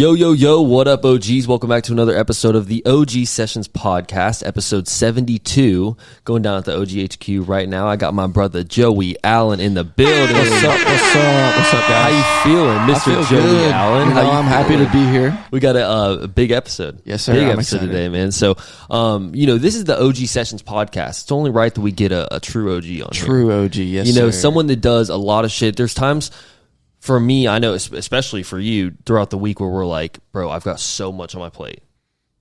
Yo, yo, yo, what up, OGs? Welcome back to another episode of the OG Sessions Podcast, episode 72. Going down at the OG HQ right now. I got my brother Joey Allen in the building. What's up? What's up, guys? How you feeling, Mr. I feel Joey good. Allen? You know, I'm happy to be here. We got a big episode. Yes, sir. Big I'm episode excited today, man. So, this is the OG Sessions Podcast. It's only right that we get a true OG on True here. OG, yes, You know, sir. someone that does a lot of shit. There's times... For me, I know, especially for you, throughout the week where we're like, bro, I've got so much on my plate.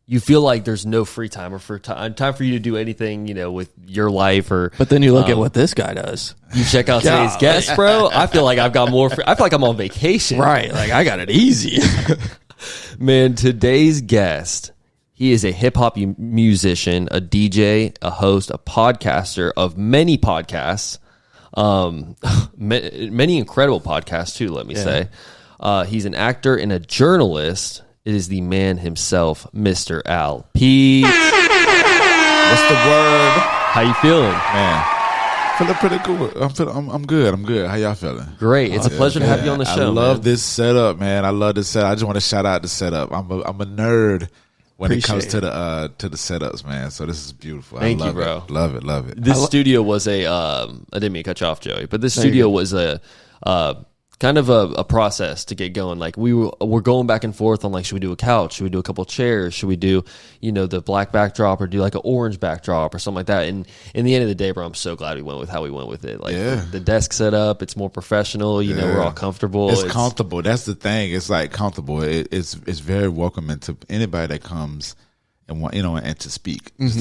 You feel like there's no free time or time for you to do anything, you know, with your life or. But then you look at what this guy does. You check out today's guest, bro. I feel like I've got more. I feel like I'm on vacation. Right. Like, I got it easy. Man, today's guest, he is a hip hop musician, a DJ, a host, a podcaster of many podcasts. Many incredible podcasts too, let me say. He's an actor and a journalist. It is the man himself, Mr. Al Peeves. What's the word? How you feeling? Man, feeling pretty good. I'm good. How y'all feeling? Great. It's a pleasure to have you on the show. I love this setup, man. I love this setup. I just want to shout out the setup. I'm a nerd when it comes to the setups, man. So this is beautiful. Thank I love you, bro. It. Love it. This studio was I didn't mean to cut you off, Joey, but this studio was a kind of a process to get going. Like we're going back and forth on like, should we do a couch? Should we do a couple chairs? Should we do, the black backdrop or do like an orange backdrop or something like that? And in the end of the day, bro, I'm so glad we went with how we went with it. Like the desk set up, it's more professional. We're all comfortable. It's comfortable. That's the thing. It's like comfortable. It's very welcoming to anybody that comes and want and to speak. And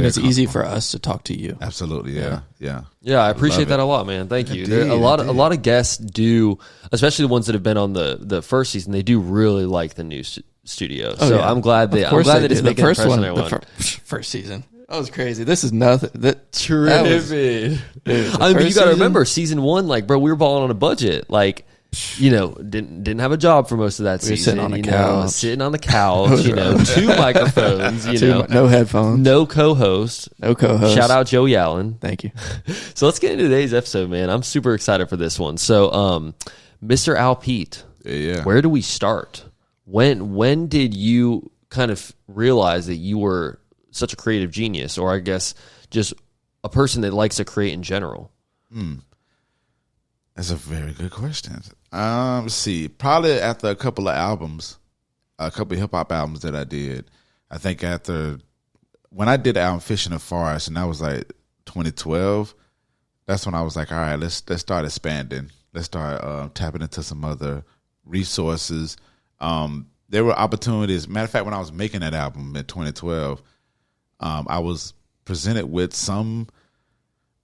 it's easy for us to talk to you. Absolutely, yeah. I appreciate that a lot, man. Thank you. A lot of guests do, especially the ones that have been on the first season. They do really like the new studio. I'm glad that it's making an impression on everyone. First season. That was crazy. This is nothing. Tripping. I mean, you got to remember season 1. Like, bro, we were balling on a budget. Like. Didn't have a job for most of that season. Sitting on the couch. Sitting on the couch, 2 microphones, no headphones, no co-host. Shout out Joey Allen. Thank you. So let's get into today's episode, man. I'm super excited for this one. So, Mr. Al Pete, where do we start? When did you kind of realize that you were such a creative genius, or I guess just a person that likes to create in general? That's a very good question. Let's see. Probably after a couple of hip hop albums that I did. I think when I did the album Fish in the Forest, and that was like 2012. That's when I was like, all right, let's start expanding. Let's start tapping into some other resources. There were opportunities. Matter of fact, when I was making that album in 2012, I was presented with some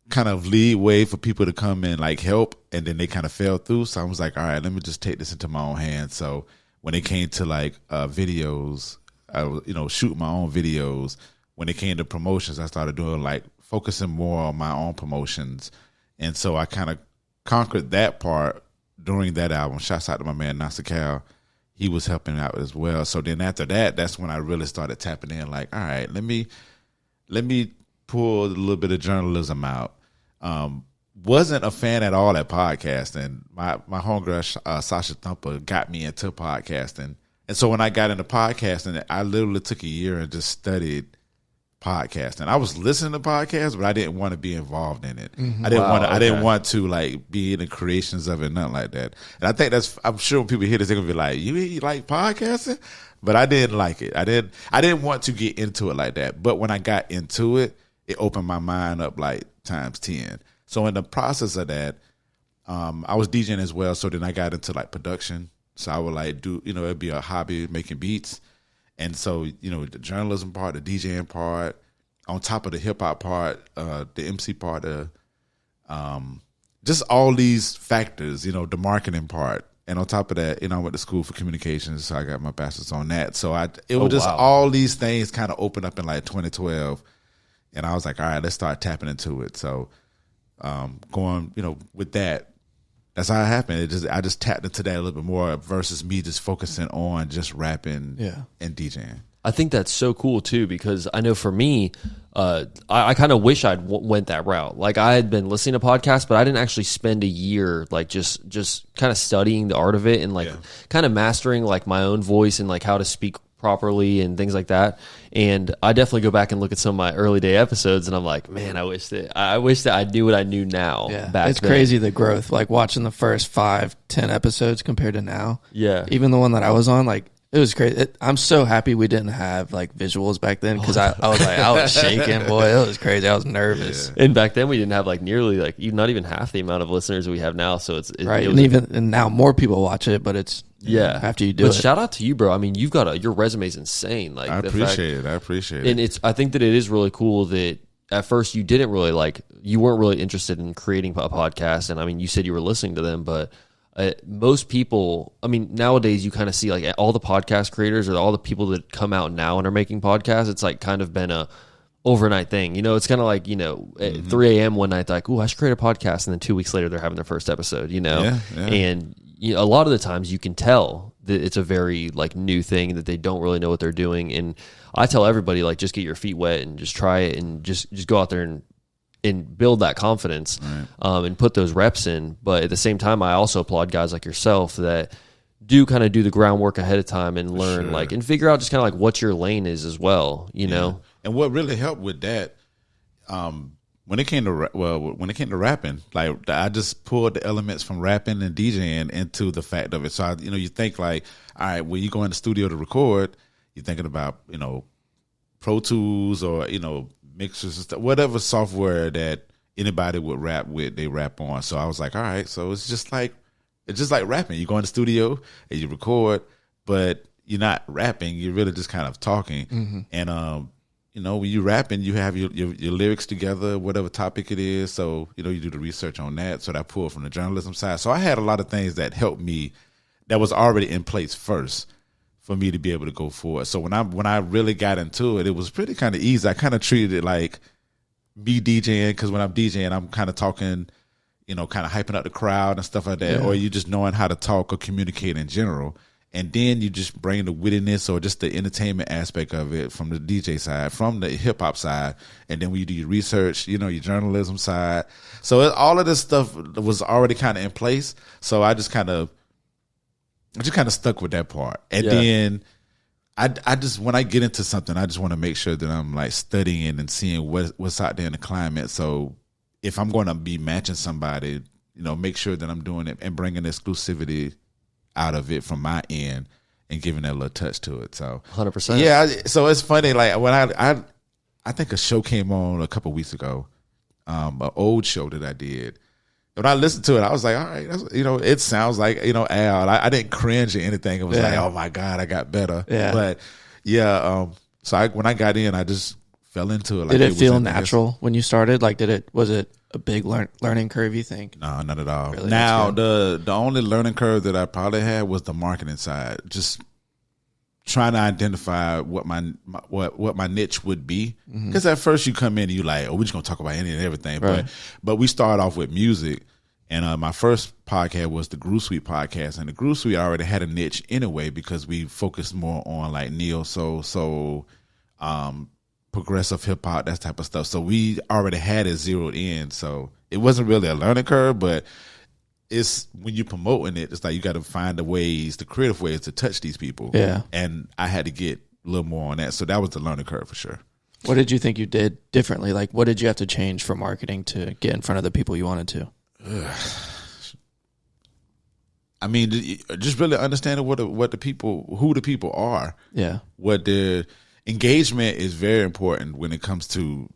kind of lead way for people to come and like help, and then they kind of fell through. So I was like, all right, let me just take this into my own hands. So when it came to like videos, I was shooting my own videos. When it came to promotions, I started doing like focusing more on my own promotions, and so I kind of conquered that part during that album. Shouts out to my man Nasa Cal. He was helping out as well. So then after that, that's when I really started tapping in. Like, all right, let me pull a little bit of journalism out. Wasn't a fan at all at podcasting. My homegirl Sasha Thumper got me into podcasting, and so when I got into podcasting, I literally took a year and just studied podcasting. I was listening to podcasts, but I didn't want to be involved in it. I didn't want to like be in the creations of it, nothing like that. And I think I'm sure when people hear this, they're gonna be like, "You like podcasting?" But I didn't like it. I didn't want to get into it like that. But when I got into it, it opened my mind up like times 10. So in the process of that, I was DJing as well. So then I got into like production. So I would like do, it'd be a hobby making beats. And so, the journalism part, the DJing part, on top of the hip hop part, the MC part, just all these factors, the marketing part. And on top of that, I went to school for communications. So I got my bachelor's on that. So it was just all these things kind of opened up in like 2012. And I was like, all right, let's start tapping into it. So going, with that, that's how it happened. I just tapped into that a little bit more versus me just focusing on just rapping and DJing. I think that's so cool too, because I know for me, I kind of wish I'd went that route. Like I had been listening to podcasts, but I didn't actually spend a year like just kind of studying the art of it and like kind of mastering like my own voice and like how to speak properly and things like that. And I definitely go back and look at some of my early day episodes, and I'm like, man, I wish that I knew what I knew now. Yeah, back it's then. crazy the growth. Like watching the first 5-10 episodes compared to now. Yeah, even the one that I was on, like it was crazy. I'm so happy we didn't have like visuals back then because I was like I was shaking, boy. It was crazy. I was nervous. Yeah. And back then we didn't have like nearly like not even half the amount of listeners we have now. So it's right, it and now more people watch it, but it's after you do it. But shout out to you, bro. I mean, you've got your resume's insane. Like I appreciate it. And I think that it is really cool that at first you didn't really you weren't really interested in creating a podcast, and I mean, you said you were listening to them, but. Most people, I mean, nowadays you kind of see like all the podcast creators or all the people that come out now and are making podcasts. It's like kind of been a overnight thing. You know, it's kind of like, at 3 a.m. one night, like, oh, I should create a podcast. And then 2 weeks later, they're having their first episode, And a lot of the times you can tell that it's a very like new thing that they don't really know what they're doing. And I tell everybody, like, just get your feet wet and just try it and just go out there and build that confidence, and put those reps in. But at the same time, I also applaud guys like yourself that do kind of do the groundwork ahead of time and learn and figure out just kind of like what your lane is as well, you know? And what really helped with that, when it came to rapping, like I just pulled the elements from rapping and DJing into the fact of it. So you think like, all right, when you go in the studio to record, you're thinking about, Pro Tools or, mixers and stuff, whatever software that anybody would rap with, they rap on. So I was like, all right, so it's just like rapping. You go in the studio and you record, but you're not rapping. You're really just kind of talking. Mm-hmm. And when you rapping, you have your lyrics together, whatever topic it is. So you do the research on that. So that pulled from the journalism side. So I had a lot of things that helped me that was already in place first for me to be able to go forward. So when I really got into it, it was pretty kind of easy. I kind of treated it like me DJing, because when I'm DJing, I'm kind of talking, kind of hyping up the crowd and stuff like that, or you just knowing how to talk or communicate in general. And then you just bring the wittiness or just the entertainment aspect of it from the DJ side, from the hip hop side. And then when you do your research, your journalism side. So all of this stuff was already kind of in place. So I just kind of stuck with that part. And then I just, when I get into something, I just want to make sure that I'm like studying and seeing what's out there in the climate. So if I'm going to be matching somebody, make sure that I'm doing it and bringing exclusivity out of it from my end and giving that little touch to it. So 100%. Yeah. So it's funny. Like when I think a show came on a couple of weeks ago, an old show that I did. When I listened to it, I was like, all right, it sounds like, Al. I didn't cringe or anything. It was like, oh my God, I got better. Yeah. But so when I got in, I just fell into it. Like, did it feel natural when you started? Like, was it a big learning curve, you think? No, not at all. Really? Now, the only learning curve that I probably had was the marketing side. Just trying to identify what my niche would be, because at first you come in and you like, oh, we're just gonna talk about anything and everything, right. but we start off with music, and my first podcast was the Groove Suite podcast, and the Groove Suite already had a niche anyway because we focused more on like neo soul, progressive hip hop, that type of stuff. So we already had it zeroed in, so it wasn't really a learning curve, but it's when you're promoting it, it's like you got to find the creative ways to touch these people. Yeah. And I had to get a little more on that. So that was the learning curve for sure. What did you think you did differently? Like, what did you have to change for marketing to get in front of the people you wanted to? I mean, just really understanding who the people are. Yeah. What their engagement is very important when it comes to,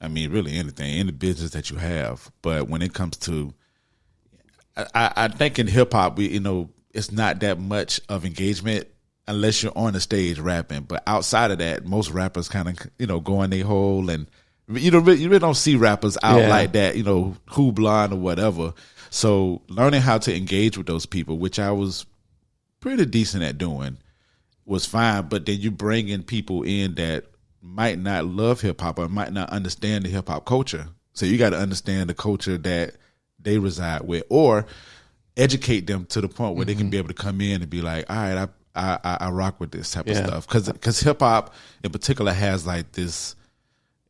I mean, really anything in the business that you have. But when it comes to, I think in hip hop, it's not that much of engagement unless you're on the stage rapping. But outside of that, most rappers kind of, go in their hole, and you really don't see rappers out like that, who blind or whatever. So learning how to engage with those people, which I was pretty decent at doing, was fine. But then you bring in people in that might not love hip hop or might not understand the hip hop culture. So you got to understand the culture that they reside with, or educate them to the point where they can be able to come in and be like, all right, I rock with this type of stuff. Because hip hop in particular has like this,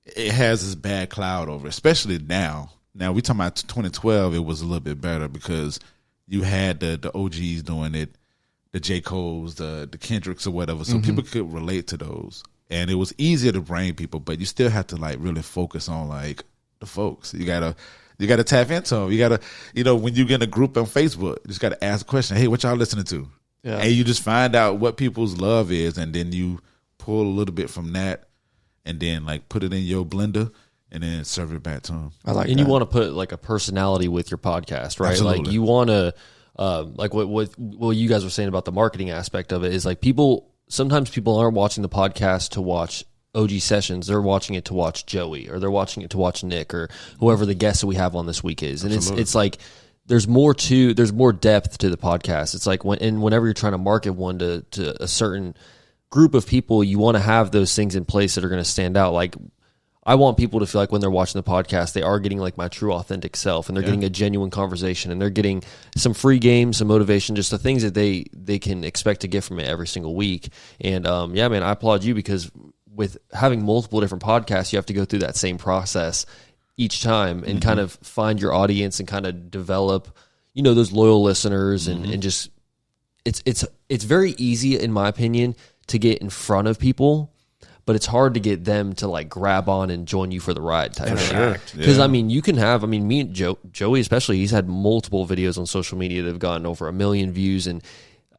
it has this bad cloud over it, especially now. Now we talking about 2012, it was a little bit better because you had the OGs doing it, the J. Cole's, the Kendricks or whatever. So people could relate to those. And it was easier to bring people, but you still have to like really focus on like the folks. You gotta tap into them. You gotta, when you get in a group on Facebook, you just gotta ask a question. Hey, what y'all listening to? Yeah. And you just find out what people's love is, and then you pull a little bit from that, and then like put it in your blender, and then serve it back to them. I like. And that. You want to put like a personality with your podcast, right? Absolutely. Like you want to, like what you guys were saying about the marketing aspect of it is like sometimes people aren't watching the podcast to watch OG sessions. They're watching it to watch Joey, or they're watching it to watch Nick, or whoever the guest that we have on this week is. And it's like there's more depth to the podcast. It's like whenever you're trying to market one to a certain group of people, you want to have those things in place that are going to stand out. Like I want people to feel like when they're watching the podcast, they are getting like my true authentic self, and they're getting a genuine conversation, and they're getting some free games, some motivation, just the things that they can expect to get from it every single week. And yeah, man, I applaud you, because with having multiple different podcasts, you have to go through that same process each time and kind of find your audience and kind of develop, those loyal listeners and just it's very easy, in my opinion, to get in front of people, but it's hard to get them to like grab on and join you for the ride type thing. Because you can have, me and Joey especially, he's had multiple videos on social media that have gotten over 1 million views. And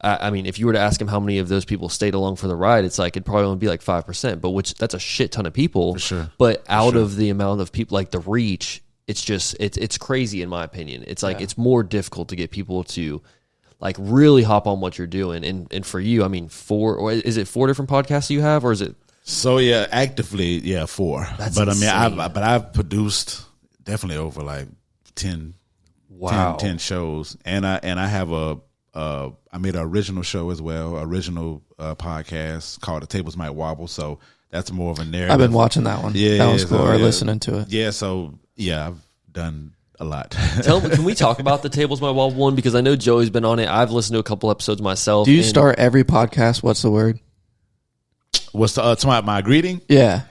if you were to ask him how many of those people stayed along for the ride, it's like, it'd probably only be like 5%, but that's a shit ton of people. For sure. But out of the amount of people, like the reach, it's just, it's crazy in my opinion. It's like, it's more difficult to get people to like really hop on what you're doing. And for you, is it 4 different podcasts you have, or is it? So yeah, actively, 4. That's but insane. I've produced definitely over like 10 shows, and I have I made an original show as well, original podcast called The Tables Might Wobble. So that's more of a narrative. I've been watching that one. Yeah, that was cool. Or listening to it. Yeah, so yeah, I've done a lot. Tell me, can we talk about The Tables Might Wobble one? Because I know Joey's been on it. I've listened to a couple episodes myself. Do you start every podcast? What's the word? What's the my greeting? Yeah.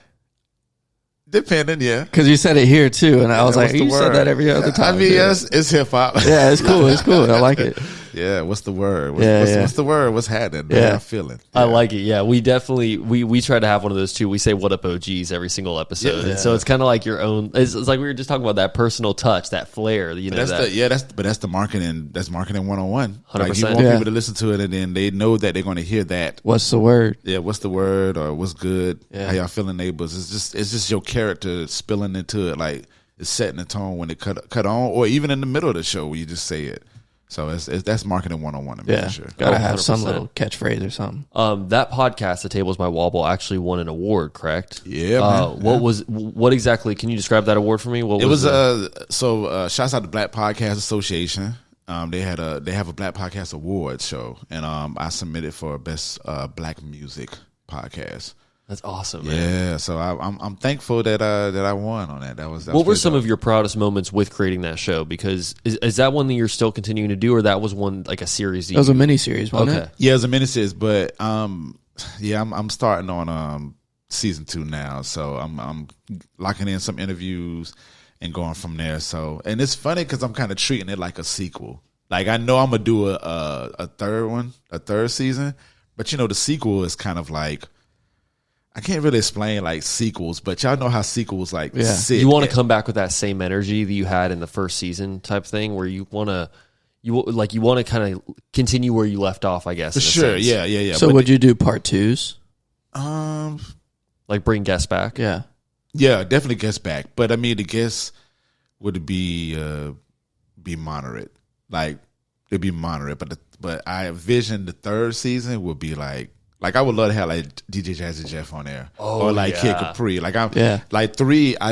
Depending, yeah. Because you said it here too, and I was like, you said that every other time. Yes, it's hip hop. Yeah, it's cool. It's cool. I like it. Yeah, what's the word? What's the word? What's happening? Yeah, I'm feeling. I like it. Yeah, we definitely we try to have one of those too. We say "What up, OGs" every single episode, and so it's kind of like your own. It's like we were just talking about that personal touch, that flair. That's the marketing. That's marketing 101. 100%. Like you want people to listen to it, and then they know that they're going to hear that. What's the word? Yeah, what's the word, or what's good? Yeah. How y'all feeling, neighbors? It's just your character spilling into it, like it's setting the tone when it cut on, or even in the middle of the show where you just say it. So that's marketing 101 to me, for sure. Gotta have some little catchphrase or something. That podcast, The Tables Might Wobble, actually won an award, correct? Yeah. What exactly? Can you describe that award for me? Shouts out to Black Podcast Association. They have a Black Podcast Awards show, and I submitted for best Black music podcast. That's awesome, man. Yeah, so I'm thankful that I won on that. That was what were some of your proudest moments with creating that show? Because is that one that you're still continuing to do, or that was one like a series? It was a mini series, wasn't it? Yeah, it was a mini series, but I'm starting on season 2 now, so I'm locking in some interviews and going from there. So, and it's funny because I'm kind of treating it like a sequel. Like I know I'm gonna do a third season, but the sequel is kind of like. I can't really explain like sequels, but y'all know how sequels sit. You want to come back with that same energy that you had in the first season type thing, where you want to kind of continue where you left off, I guess. For sure, yeah. So would you do part 2s? Like bring guests back? Yeah, definitely guests back. But the guests would be moderate, like it'd be moderate. But I envision the third season would be like I would love to have like DJ Jazzy Jeff on there, or like Kid Capri. Like 3. I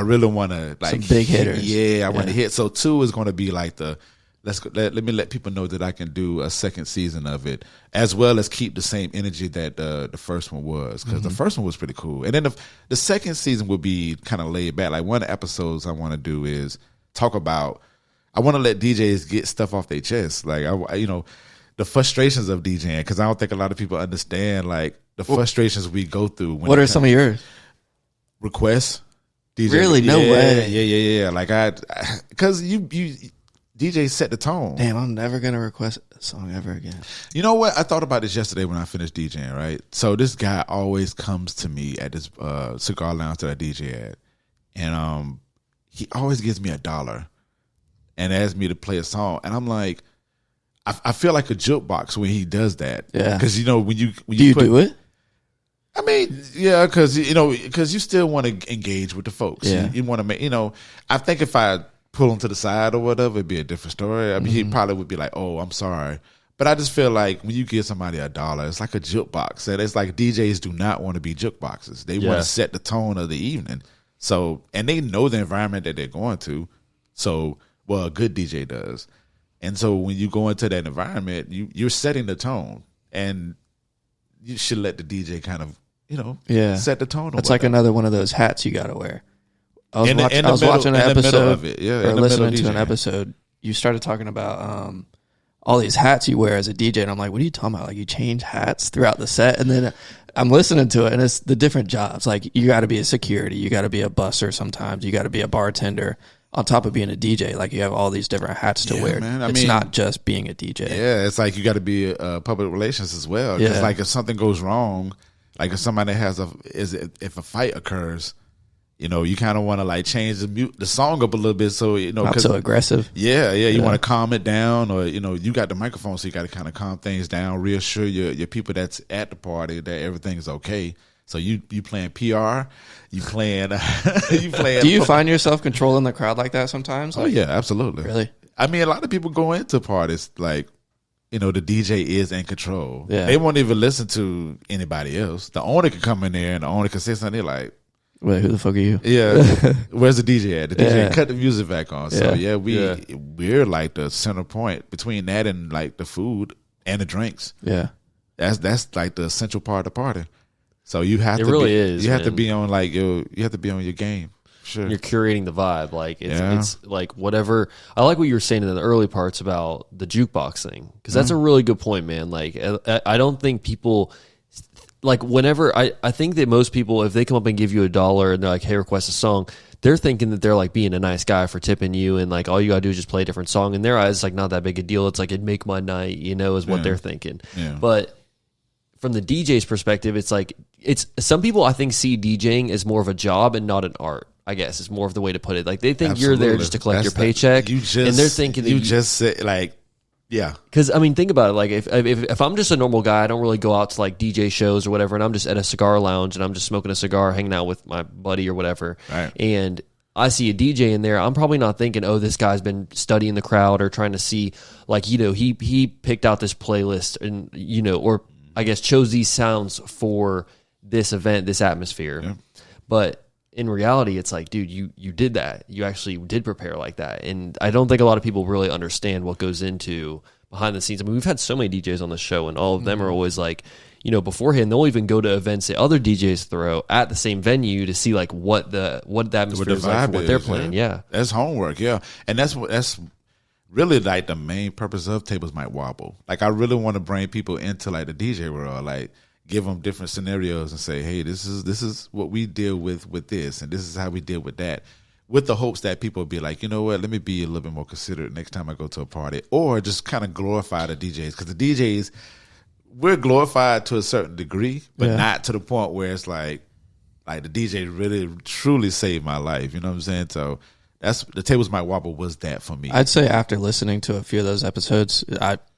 really want to like some big hitters. Yeah, I want to hit. So 2 is going to be like let me let people know that I can do a second season of it, as well as keep the same energy that the first one was, because the first one was pretty cool. And then the second season will be kind of laid back. Like one of the episodes I want to do is talk about I want to let DJs get stuff off their chest. Like the frustrations of DJing, because I don't think a lot of people understand like the frustrations we go through. What are some of yours? Requests? DJ, really? No way. Yeah. Like because you DJ set the tone. Damn, I'm never gonna request a song ever again. You know what? I thought about this yesterday when I finished DJing. Right, so this guy always comes to me at this cigar lounge that I DJ at, and he always gives me $1 and asks me to play a song, and I'm like, I feel like a jukebox when he does that. Yeah, because when you do it. I mean, yeah, because you still want to engage with the folks. Yeah. You want to make, I think if I pull him to the side or whatever, it'd be a different story. I mean, he probably would be like, "Oh, I'm sorry," but I just feel like when you give somebody $1, it's like a jukebox, and it's like DJs do not want to be jukeboxes. They want to set the tone of the evening. So, and they know the environment that they're going to. So, well, a good DJ does. And so, when you go into that environment, you're setting the tone, and you should let the DJ kind of set the tone. It's like another one of those hats you got to wear. I was watching an episode of it, or listening to an episode. You started talking about all these hats you wear as a DJ, and I'm like, what are you talking about? Like, you change hats throughout the set, and then I'm listening to it, and it's the different jobs. Like, you got to be a security, you got to be a busser sometimes, you got to be a bartender. On top of being a DJ, like you have all these different hats to wear. Man. It's not just being a DJ. Yeah, it's like you got to be public relations as well. Because like if something goes wrong, like if somebody if a fight occurs, you kind of want to like change the song up a little bit, so not so aggressive. Yeah. You want to calm it down, or you got the microphone, so you got to kind of calm things down, reassure your people that's at the party that everything's okay. So you playing PR, you playing. Do you find yourself controlling the crowd like that sometimes? Oh yeah, absolutely. Really? I mean, a lot of people go into parties like, the DJ is in control. Yeah. They won't even listen to anybody else. The owner could come in there and the owner could say something. They're like, wait, who the fuck are you? Yeah, where's the DJ at? The DJ cut the music back on. So we're like the center point between that and like the food and the drinks. Yeah, that's like the essential part of the party. So you have you have to be on like you have to be on your game. Sure. You're curating the vibe. Like it's like whatever. I like what you were saying in the early parts about the jukebox thing, because that's a really good point, man. Like I don't think people like whenever I think that most people, if they come up and give you $1 and they're like, hey, request a song, they're thinking that they're like being a nice guy for tipping you, and like all you gotta do is just play a different song. In their eyes, it's like not that big a deal. It's like it'd make my night, is what they're thinking. Yeah. But from the DJ's perspective, it's like some people I think see DJing as more of a job and not an art. I guess is more of the way to put it. Like they think you're there just to collect your paycheck, and they're thinking that you just say like, yeah. Because I mean, think about it. Like if I'm just a normal guy, I don't really go out to like DJ shows or whatever, and I'm just at a cigar lounge and I'm just smoking a cigar, hanging out with my buddy or whatever, right. And I see a DJ in there, I'm probably not thinking, oh, this guy's been studying the crowd or trying to see, like, he picked out this playlist and or I guess chose these sounds for this event, this atmosphere, yeah. But in reality, it's like, dude, you did that. You actually did prepare like that. And I don't think a lot of people really understand what goes into behind the scenes. I mean, we've had so many DJs on the show, and all of them are always like, beforehand, they'll even go to events that other DJs throw at the same venue to see like what the atmosphere is like for what they're playing. Yeah. That's homework. Yeah. And that's really like the main purpose of Tables Might Wobble. Like, I really want to bring people into like the DJ world, like, give them different scenarios and say, hey, this is what we deal with this, and this is how we deal with that, with the hopes that people will be like, you know what, let me be a little bit more considerate next time I go to a party, or just kind of glorify the DJs, because the DJs, we're glorified to a certain degree, but not to the point where it's like the DJ really truly saved my life. You know what I'm saying? So that's the Tables Might Wobble was that for me. I'd say after listening to a few of those episodes,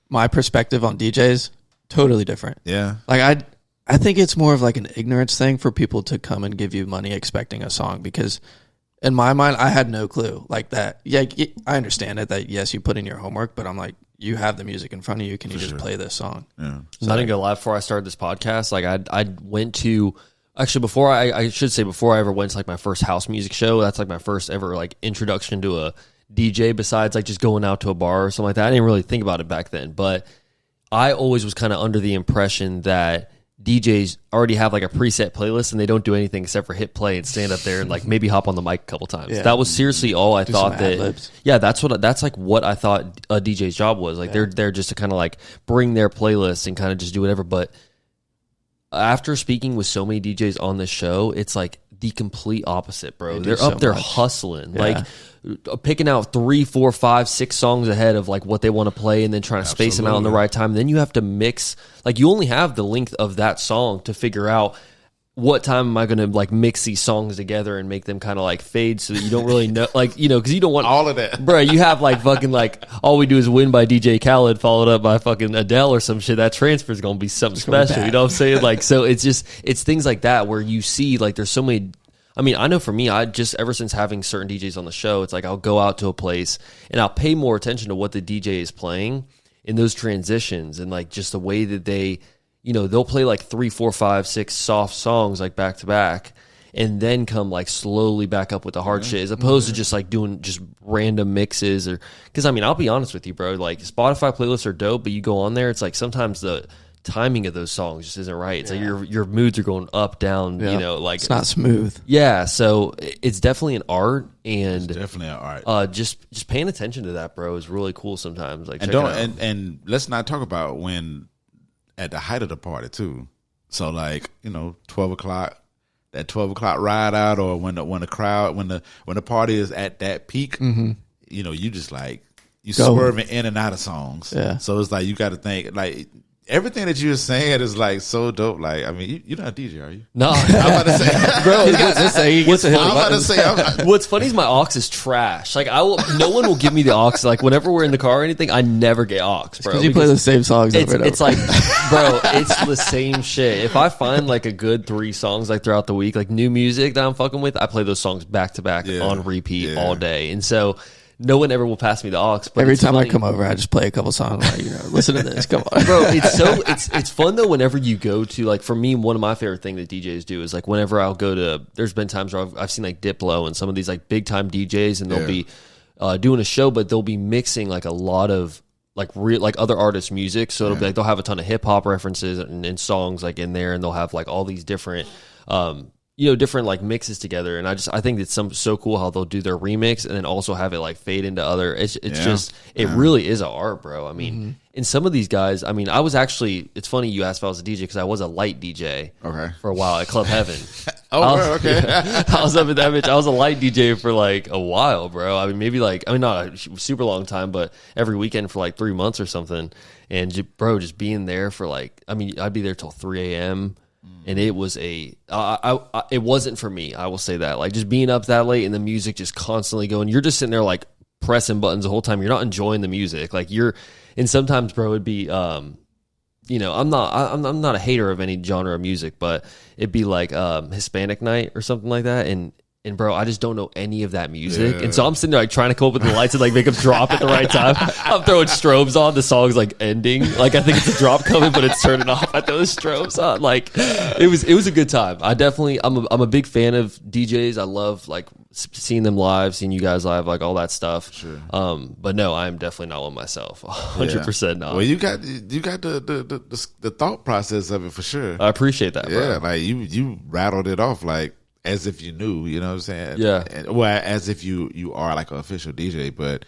my perspective on DJs totally different. Yeah, like I think it's more of like an ignorance thing for people to come and give you money expecting a song, because in my mind, I had no clue like that. Yeah, I understand it that yes, you put in your homework, but I'm like, you have the music in front of you. Can you just play this song? Yeah. So I didn't go live before I started this podcast. Like I went to, actually before I should say before I ever went to like my first house music show, that's like my first ever like introduction to a DJ besides like just going out to a bar or something like that. I didn't really think about it back then, but I always was kind of under the impression that DJs already have like a preset playlist and they don't do anything except for hit play and stand up there and like maybe hop on the mic a couple times. Yeah. That was seriously all I thought that. ad-libs. Yeah, that's like what I thought a DJ's job was. Like they're there just to kind of like bring their playlist and kind of just do whatever. But after speaking with so many DJs on this show, it's like the complete opposite, bro. They're up there hustling, like picking out 3, 4, 5, 6 songs ahead of like what they want to play, and then trying to space them out in the right time. And then you have to mix. Like you only have the length of that song to figure out what time am I going to like mix these songs together and make them kind of like fade so that you don't really know, like, you know, because you don't want all of that, bro. You have like fucking like All We Do Is Win by DJ Khaled followed up by fucking Adele or some shit. That transfer is going to be something special. You know what I'm saying? Like, so it's things like that where you see like there's so many. I mean, I know for me, I just ever since having certain DJs on the show, it's like I'll go out to a place and I'll pay more attention to what the DJ is playing in those transitions and like just the way that they. You know, they'll play like 3, 4, 5, 6 soft songs like back to back and then come like slowly back up with the hard shit as opposed to just like doing just random mixes or because I mean, I'll be honest with you, bro. Like Spotify playlists are dope, but you go on there, it's like sometimes the timing of those songs just isn't right. It's like your moods are going up, down, you know, like it's not smooth. Yeah. So it's definitely an art and it's definitely an art. Just paying attention to that, bro, is really cool sometimes. Like and let's not talk about when at the height of the party too. So like, you know, 12 o'clock, that 12 o'clock ride out, or when the party is at that peak, you know, you just like you swerving in and out of songs. Yeah. So it's like you got to think like everything that you were saying is like so dope. Like, I mean, you're not a DJ, are you? No, I'm about to say, bro. What's funny is my aux is trash. Like, no one will give me the aux. Like, whenever we're in the car or anything, I never get aux, bro. Because you play the same songs over and over. It's like, bro, it's the same shit. If I find like a good 3 songs like throughout the week, like new music that I'm fucking with, I play those songs back to back on repeat all day, and so. No one ever will pass me the aux. But every time I come over, I just play a couple songs. Like, you know, listen to this. Come on, bro. It's fun though. Whenever you go to like, for me, one of my favorite things that DJs do is like whenever I'll go to. There's been times where I've seen like Diplo and some of these like big time DJs, and they'll be doing a show, but they'll be mixing like a lot of like real like other artists' music. So it'll be like they'll have a ton of hip hop references and songs like in there, and they'll have like all these different. You know, different like mixes together, and I think it's so cool how they'll do their remix and then also have it like fade into other. It's just really is an art, bro. I mean, and some of these guys, I mean, I was actually. It's funny you asked if I was a DJ because I was a light DJ for a while at Club Heaven. Okay. I was up at that bitch. I was a light DJ for like a while, bro. I mean, maybe like not a super long time, but every weekend for like 3 months or something. And bro, just being there for like, I mean, I'd be there till 3 a.m. And it was it wasn't for me. I will say that. Like just being up that late and the music just constantly going. You're just sitting there like pressing buttons the whole time. You're not enjoying the music. Like and sometimes, bro, it'd be, you know, I'm not a hater of any genre of music, but it'd be like Hispanic night or something like that, and bro, I just don't know any of that music, and so I'm sitting there like trying to come up with the lights and like make them drop at the right time. I'm throwing strobes on. The song's like ending, like I think it's a drop coming, but it's turning off. I throw the strobes on. Like it was a good time. I'm a big fan of DJs. I love like seeing them live, seeing you guys live, like all that stuff. Sure. But no, I am definitely not one myself. 100% not. Well, you got the thought process of it for sure. I appreciate that. Yeah, bro. like you rattled it off like. As if you knew, you know what I'm saying? Yeah. Well, as if you are like an official DJ, but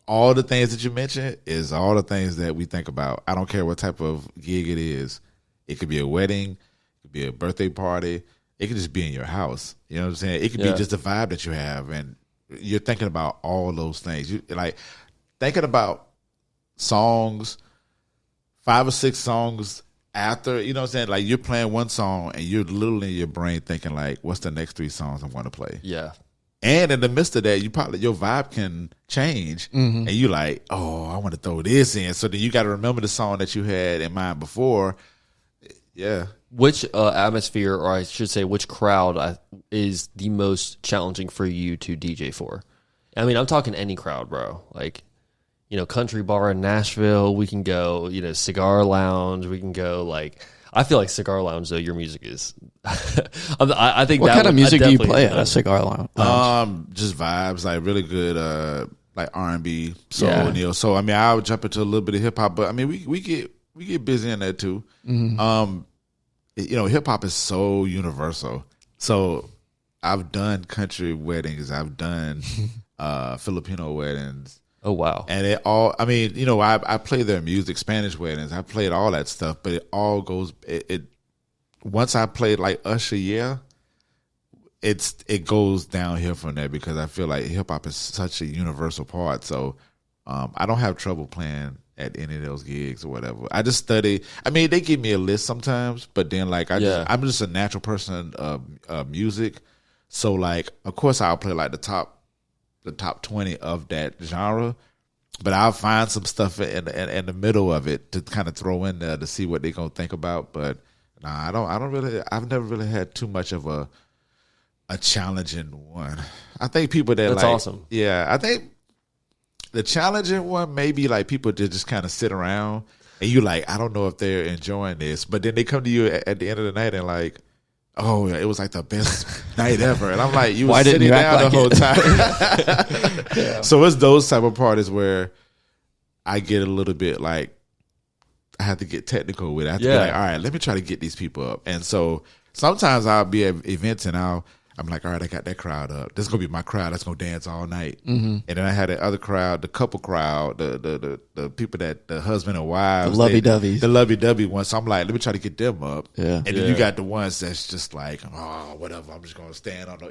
all the things that you mentioned is all the things that we think about. I don't care what type of gig it is. It could be a wedding, it could be a birthday party, it could just be in your house. You know what I'm saying? It could be just the vibe that you have, and you're thinking about all those things. You like thinking about songs, 5 or 6 songs. After, you know what I'm saying? Like, you're playing one song and you're literally in your brain thinking, like, what's the next 3 songs I want to play? Yeah. And in the midst of that, your vibe can change. And you like, oh, I want to throw this in. So then you got to remember the song that you had in mind before. Yeah. Which atmosphere, or I should say, which crowd is the most challenging for you to DJ for? I mean, I'm talking any crowd, bro. Like, you know, country bar in Nashville, we can go, you know, cigar lounge, we can go, like, I feel like cigar lounge, though, your music is, I think what that kind of music do you play at a cigar lounge? Just vibes, like really good, like R&B, soul, neo. So, I mean, I would jump into a little bit of hip hop, but I mean, we get busy in that too. hip hop is so universal. So I've done country weddings. I've done Filipino weddings. Oh, wow. And it all, I mean, I play their music, Spanish weddings. I played all that stuff, but it all goes, once I played like Usher, it goes downhill from there because I feel like hip hop is such a universal part. So I don't have trouble playing at any of those gigs or whatever. I just study. I mean, they give me a list sometimes, but then like I'm just a natural person of music. So like, of course, I'll play like the top 20 of that genre, but I'll find some stuff in the middle of it to kind of throw in there to see what they're gonna think about. But nah, I've never really had too much of a challenging one. I think people that's awesome. Yeah, I think the challenging one maybe like people that just kind of sit around and you like, I don't know if they're enjoying this, but then they come to you at the end of the night and like, oh, it was like the best night ever. And I'm like, you were sitting down the whole time. Yeah. So it's those type of parties where I get a little bit like, I have to get technical with it. I have to be like, all right, let me try to get these people up. And so sometimes I'll be at events and I'm like, all right, I got that crowd up. This is going to be my crowd that's going to dance all night. Mm-hmm. And then I had the other crowd, the couple crowd, the people that, the husband and wives. The lovey-doveys. The lovey-dovey ones. So I'm like, let me try to get them up. Yeah. And then you got the ones that's just like, oh, whatever, I'm just going to stand on the,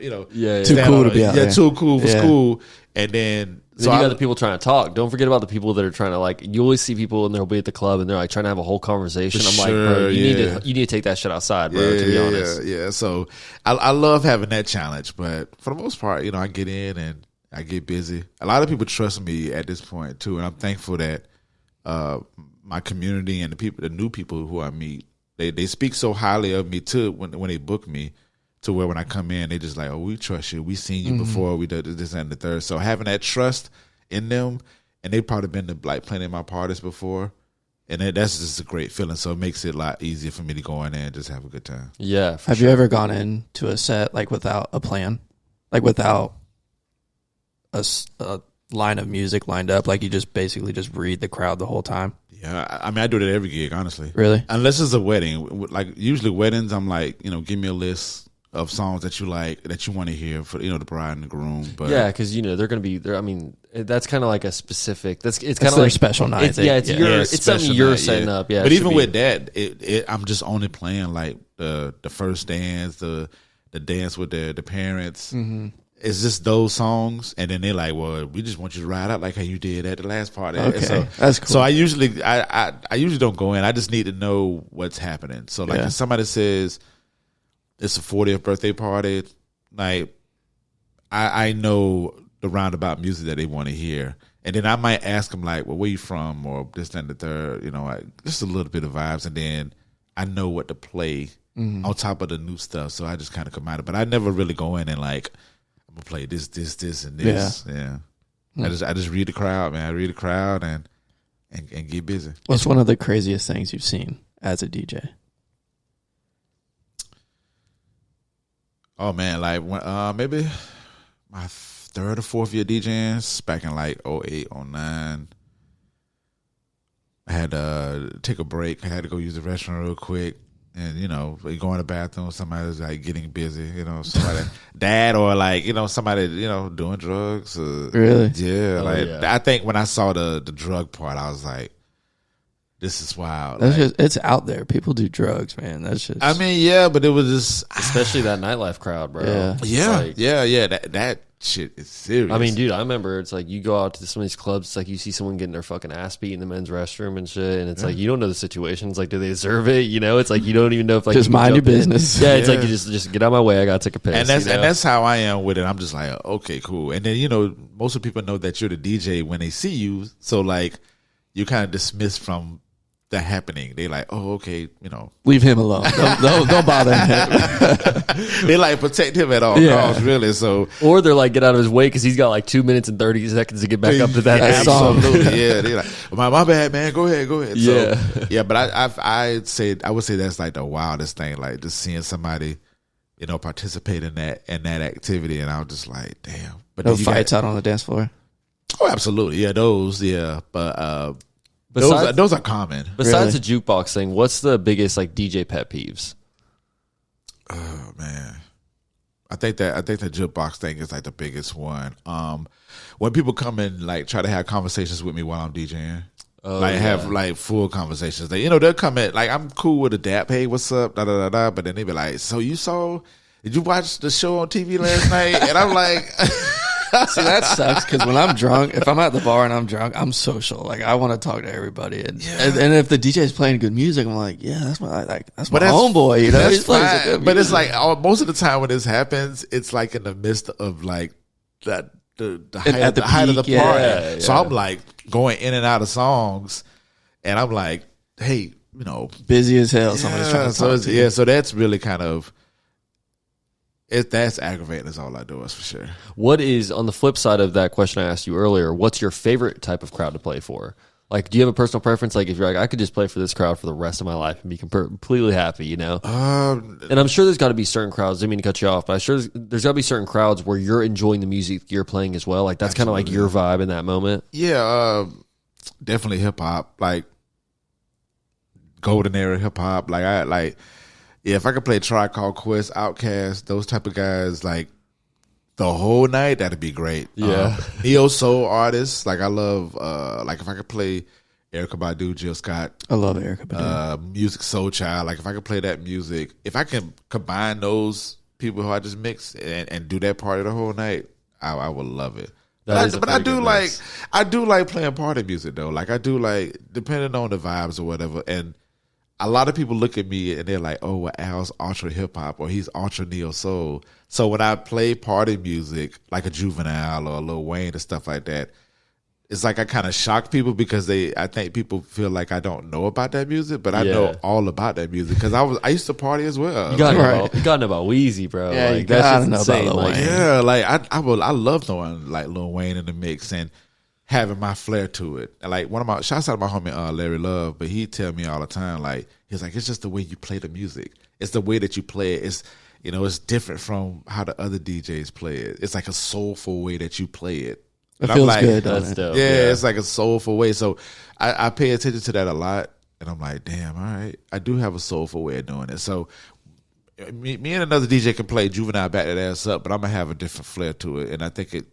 Too cool to be out there. Yeah, too cool for school. And then you got the people trying to talk. Don't forget about the people that are trying to like. You always see people and they'll be at the club and they're like trying to have a whole conversation. I'm like, bro, you need to take that shit outside, bro. To be honest, yeah. So I love having that challenge, but for the most part, I get in and I get busy. A lot of people trust me at this point too, and I'm thankful that my community and the new people who I meet, they speak so highly of me too when they book me. To where when I come in, they just like, oh, we trust you. We seen you before. We did this and the third. So having that trust in them, and they've probably been to like plenty of my parties before, and that's just a great feeling. So it makes it a lot easier for me to go in there and just have a good time. Yeah. Have you ever gone into a set like without a plan, like without a line of music lined up, like you just basically just read the crowd the whole time? Yeah, I mean, I do that every gig, honestly. Really? Unless it's a wedding. Like usually weddings, I'm like, give me a list of songs that you like, that you want to hear for the bride and the groom. But yeah, because they're going to be there. I mean, that's kind of like a specific. It's kind of like special night. It's something you're setting up. Yeah, but even with that, I'm just only playing like the first dance, the dance with the parents. Mm-hmm. It's just those songs, and then they're like, "Well, we just want you to ride out like how you did at the last party." Okay, so, that's cool. So I usually don't go in. I just need to know what's happening. So like if somebody says it's a 40th birthday party, like I know the roundabout music that they want to hear, and then I might ask them like, "Well, where you from?" or this, that, and the third. Just a little bit of vibes, and then I know what to play on top of the new stuff. So I just kind of come out of it, but I never really go in and like, I'm gonna play this, and this. Yeah. I just read the crowd, man. I read the crowd and get busy. What's one of the craziest things you've seen as a DJ? Oh man, like maybe my third or fourth year DJing, back in like 08, 09. I had to take a break. I had to go use the restroom real quick. And, we go in the bathroom, somebody's like getting busy, somebody, dad, or like, somebody, doing drugs. Really? Yeah. I think when I saw the drug part, I was like, this is wild. That's it's out there. People do drugs, man. That's just. I mean, yeah, but it was just. Especially that nightlife crowd, bro. Yeah. That shit is serious. I mean, dude, I remember it's like you go out to some of these clubs, it's like you see someone getting their fucking ass beat in the men's restroom and shit, and it's like you don't know the situation. It's like, do they deserve it? It's like you don't even know if like just mind your business. Yeah, it's like you just get out of my way. I gotta take a piss. And that's how I am with it. I'm just like, okay, cool. And then most of the people know that you're the DJ when they see you, so like you kind of dismiss from the happening. They like, oh, okay, leave him alone. Don't bother him. They like protect him at all costs, really. So, or they're like, get out of his way because he's got like 2 minutes and 30 seconds to get back up to that song. Absolutely, yeah. They like, my bad, man. Go ahead. Yeah, so, yeah. But I would say that's like the wildest thing, like just seeing somebody, participate in that activity, and I was just like, damn. But no fights out on the dance floor. Oh, absolutely, yeah. Those, yeah, but those are common. Besides the jukebox thing, what's the biggest like DJ pet peeves? Oh man. I think the jukebox thing is like the biggest one. When people come in, like try to have conversations with me while I'm DJing, have like full conversations. They'll come in like I'm cool with a dap. Hey, what's up? Da da da da. But then they be like, so did you watch the show on TV last night? And I'm like, see, that sucks because when I'm drunk, if I'm at the bar and I'm drunk, I'm social. Like I want to talk to everybody, and if the DJ is playing good music, I'm like, yeah, that's my homeboy. That's fine. But it's like most of the time when this happens, it's like in the midst of like that the height of the party. Yeah. So I'm like going in and out of songs, and I'm like, hey, busy as hell. Somebody's trying to talk to you. So that's really kind of. That's aggravating. That's all I do is for sure. What is on the flip side of that question I asked you earlier? What's your favorite type of crowd to play for? Like, do you have a personal preference? Like, if you're like, I could just play for this crowd for the rest of my life and be completely happy, And I'm sure there's got to be certain crowds. I didn't mean to cut you off, but I'm sure there's got to be certain crowds where you're enjoying the music you're playing as well. Like, that's kind of like your vibe in that moment. Yeah, definitely hip hop. Like golden era hip hop. Yeah, if I could play Tribe Called Quest, Outkast, those type of guys, like the whole night, that'd be great. Yeah, neo soul artists, like I love. Like if I could play Erykah Badu, Jill Scott, I love Erykah Badu. Music Soul Child, like if I could play that music, if I can combine those people who I just mix and do that party the whole night, I would love it. But I do like playing party music though. Like I do like depending on the vibes or whatever. And a lot of people look at me and they're like, "Oh, well, Al's ultra hip hop or he's ultra neo soul." So when I play party music like a Juvenile or a Lil Wayne and stuff like that, it's like I kind of shock people because I think people feel like I don't know about that music, but I know all about that music because I used to party as well. You gotta know about Wheezy, bro. Yeah, like, you gotta know about Lil Wayne. Yeah, like I love throwing like Lil Wayne in the mix and having my flair to it. Like shouts out to my homie Larry Love, but he tell me all the time, like he's like, it's just the way you play the music. It's the way that you play it. It's it's different from how the other DJs play it. It's like a soulful way that you play it. It feels good. That's dope. Yeah, it's like a soulful way. So I pay attention to that a lot, and I'm like, damn, all right, I do have a soulful way of doing it. So me and another DJ can play Juvenile back that ass up, but I'm gonna have a different flair to it, and I think it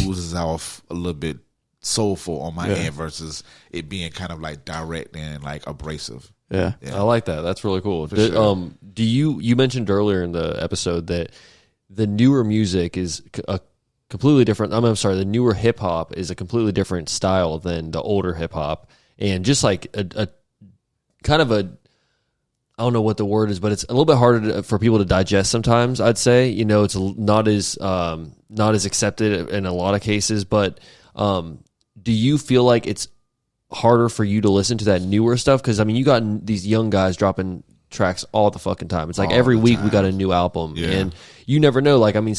oozes off a little bit soulful on my end versus it being kind of like direct and like abrasive. Yeah. I like that. That's really cool. Sure. Do you mentioned earlier in the episode that the newer music is a completely different. I'm sorry, the newer hip hop is a completely different style than the older hip hop, and just like a kind of a, I don't know what the word is, but it's a little bit harder for people to digest sometimes. I'd say it's not as accepted in a lot of cases, but do you feel like it's harder for you to listen to that newer stuff? Because I mean, you got these young guys dropping tracks all the fucking time. It's like every week we got a new album, and you never know. Like I mean,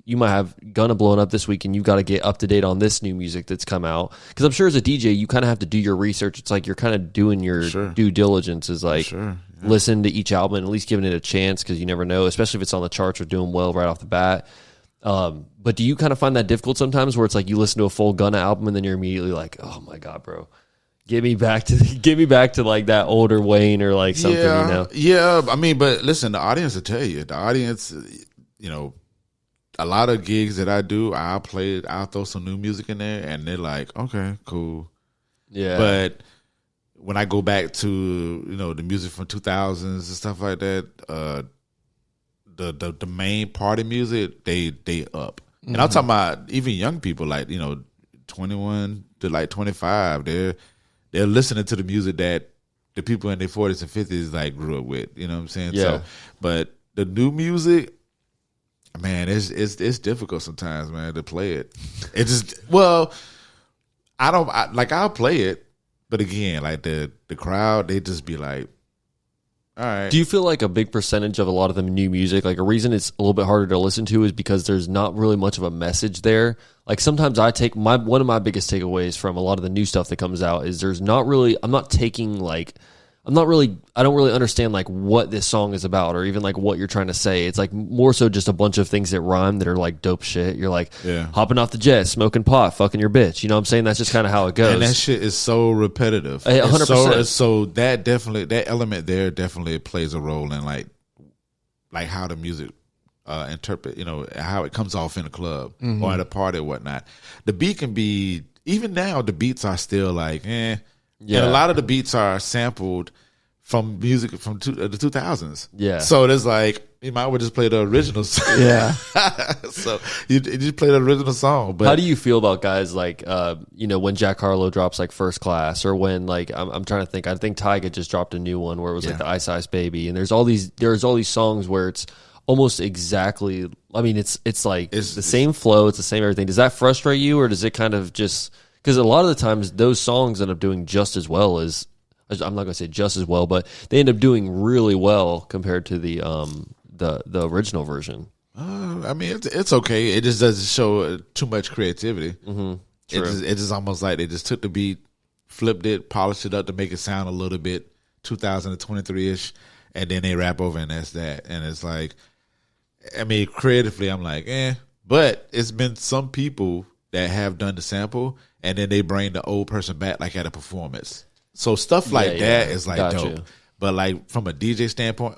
you might have Gunna blowing up this week, and you got to get up to date on this new music that's come out. Because I'm sure as a DJ, you kind of have to do your research. It's like you're kind of doing your due diligence. Is like listen to each album and at least giving it a chance because you never know, especially if it's on the charts or doing well right off the bat. But do you kind of find that difficult sometimes, where it's like you listen to a full Gunna album and then you're immediately like, oh my god, bro. Get me back to like that older Wayne or like something, Yeah, I mean, but listen, the audience will tell you. The audience, a lot of gigs that I do, I'll throw some new music in there, and they're like, okay, cool. Yeah. But when I go back to the music from 2000s and stuff like that, the main party music they up, and I'm talking about even young people like 21 to like 25. They're listening to the music that the people in their 40s and 50s like grew up with. You know what I'm saying? Yeah. So, but the new music, man, it's difficult sometimes, man, to play it. It just I'll play it, but again, like the crowd, they just be like, all right. Do you feel like a big percentage of a lot of the new music, like a reason it's a little bit harder to listen to is because there's not really much of a message there? Like sometimes I take one of my biggest takeaways from a lot of the new stuff that comes out is I don't really understand like what this song is about or even like what you're trying to say. It's like more so just a bunch of things that rhyme that are like dope shit. You're like hopping off the jet, smoking pot, fucking your bitch. You know what I'm saying? That's just kind of how it goes. And that shit is so repetitive. 100%. So that element there definitely plays a role in like like how the music interpret, how it comes off in a club or at a party or whatnot. The beat can be, even now, the beats are still like, eh. Yeah. And a lot of the beats are sampled from music from the 2000s. Yeah. So there's like, you might well just play the original song. Yeah. So you just play the original song. But how do you feel about guys like, when Jack Harlow drops like First Class, or when like, I'm trying to think, I think Tyga just dropped a new one where it was like the Ice Ice Baby. And there's all these songs where it's almost exactly, I mean, it's the same flow. It's the same everything. Does that frustrate you, or does it kind of just, because a lot of the times those songs end up doing just as well as, I'm not going to say just as well, but they end up doing really well compared to the original version. I mean, it's okay. It just doesn't show too much creativity. Mm-hmm. It's just almost like they just took the beat, flipped it, polished it up to make it sound a little bit 2023-ish, and then they rap over, and that's that. And it's like, I mean, creatively, I'm like, but it's been some people that have done the sample, and then they bring the old person back like at a performance. So stuff like that is like dope. But like from a DJ standpoint,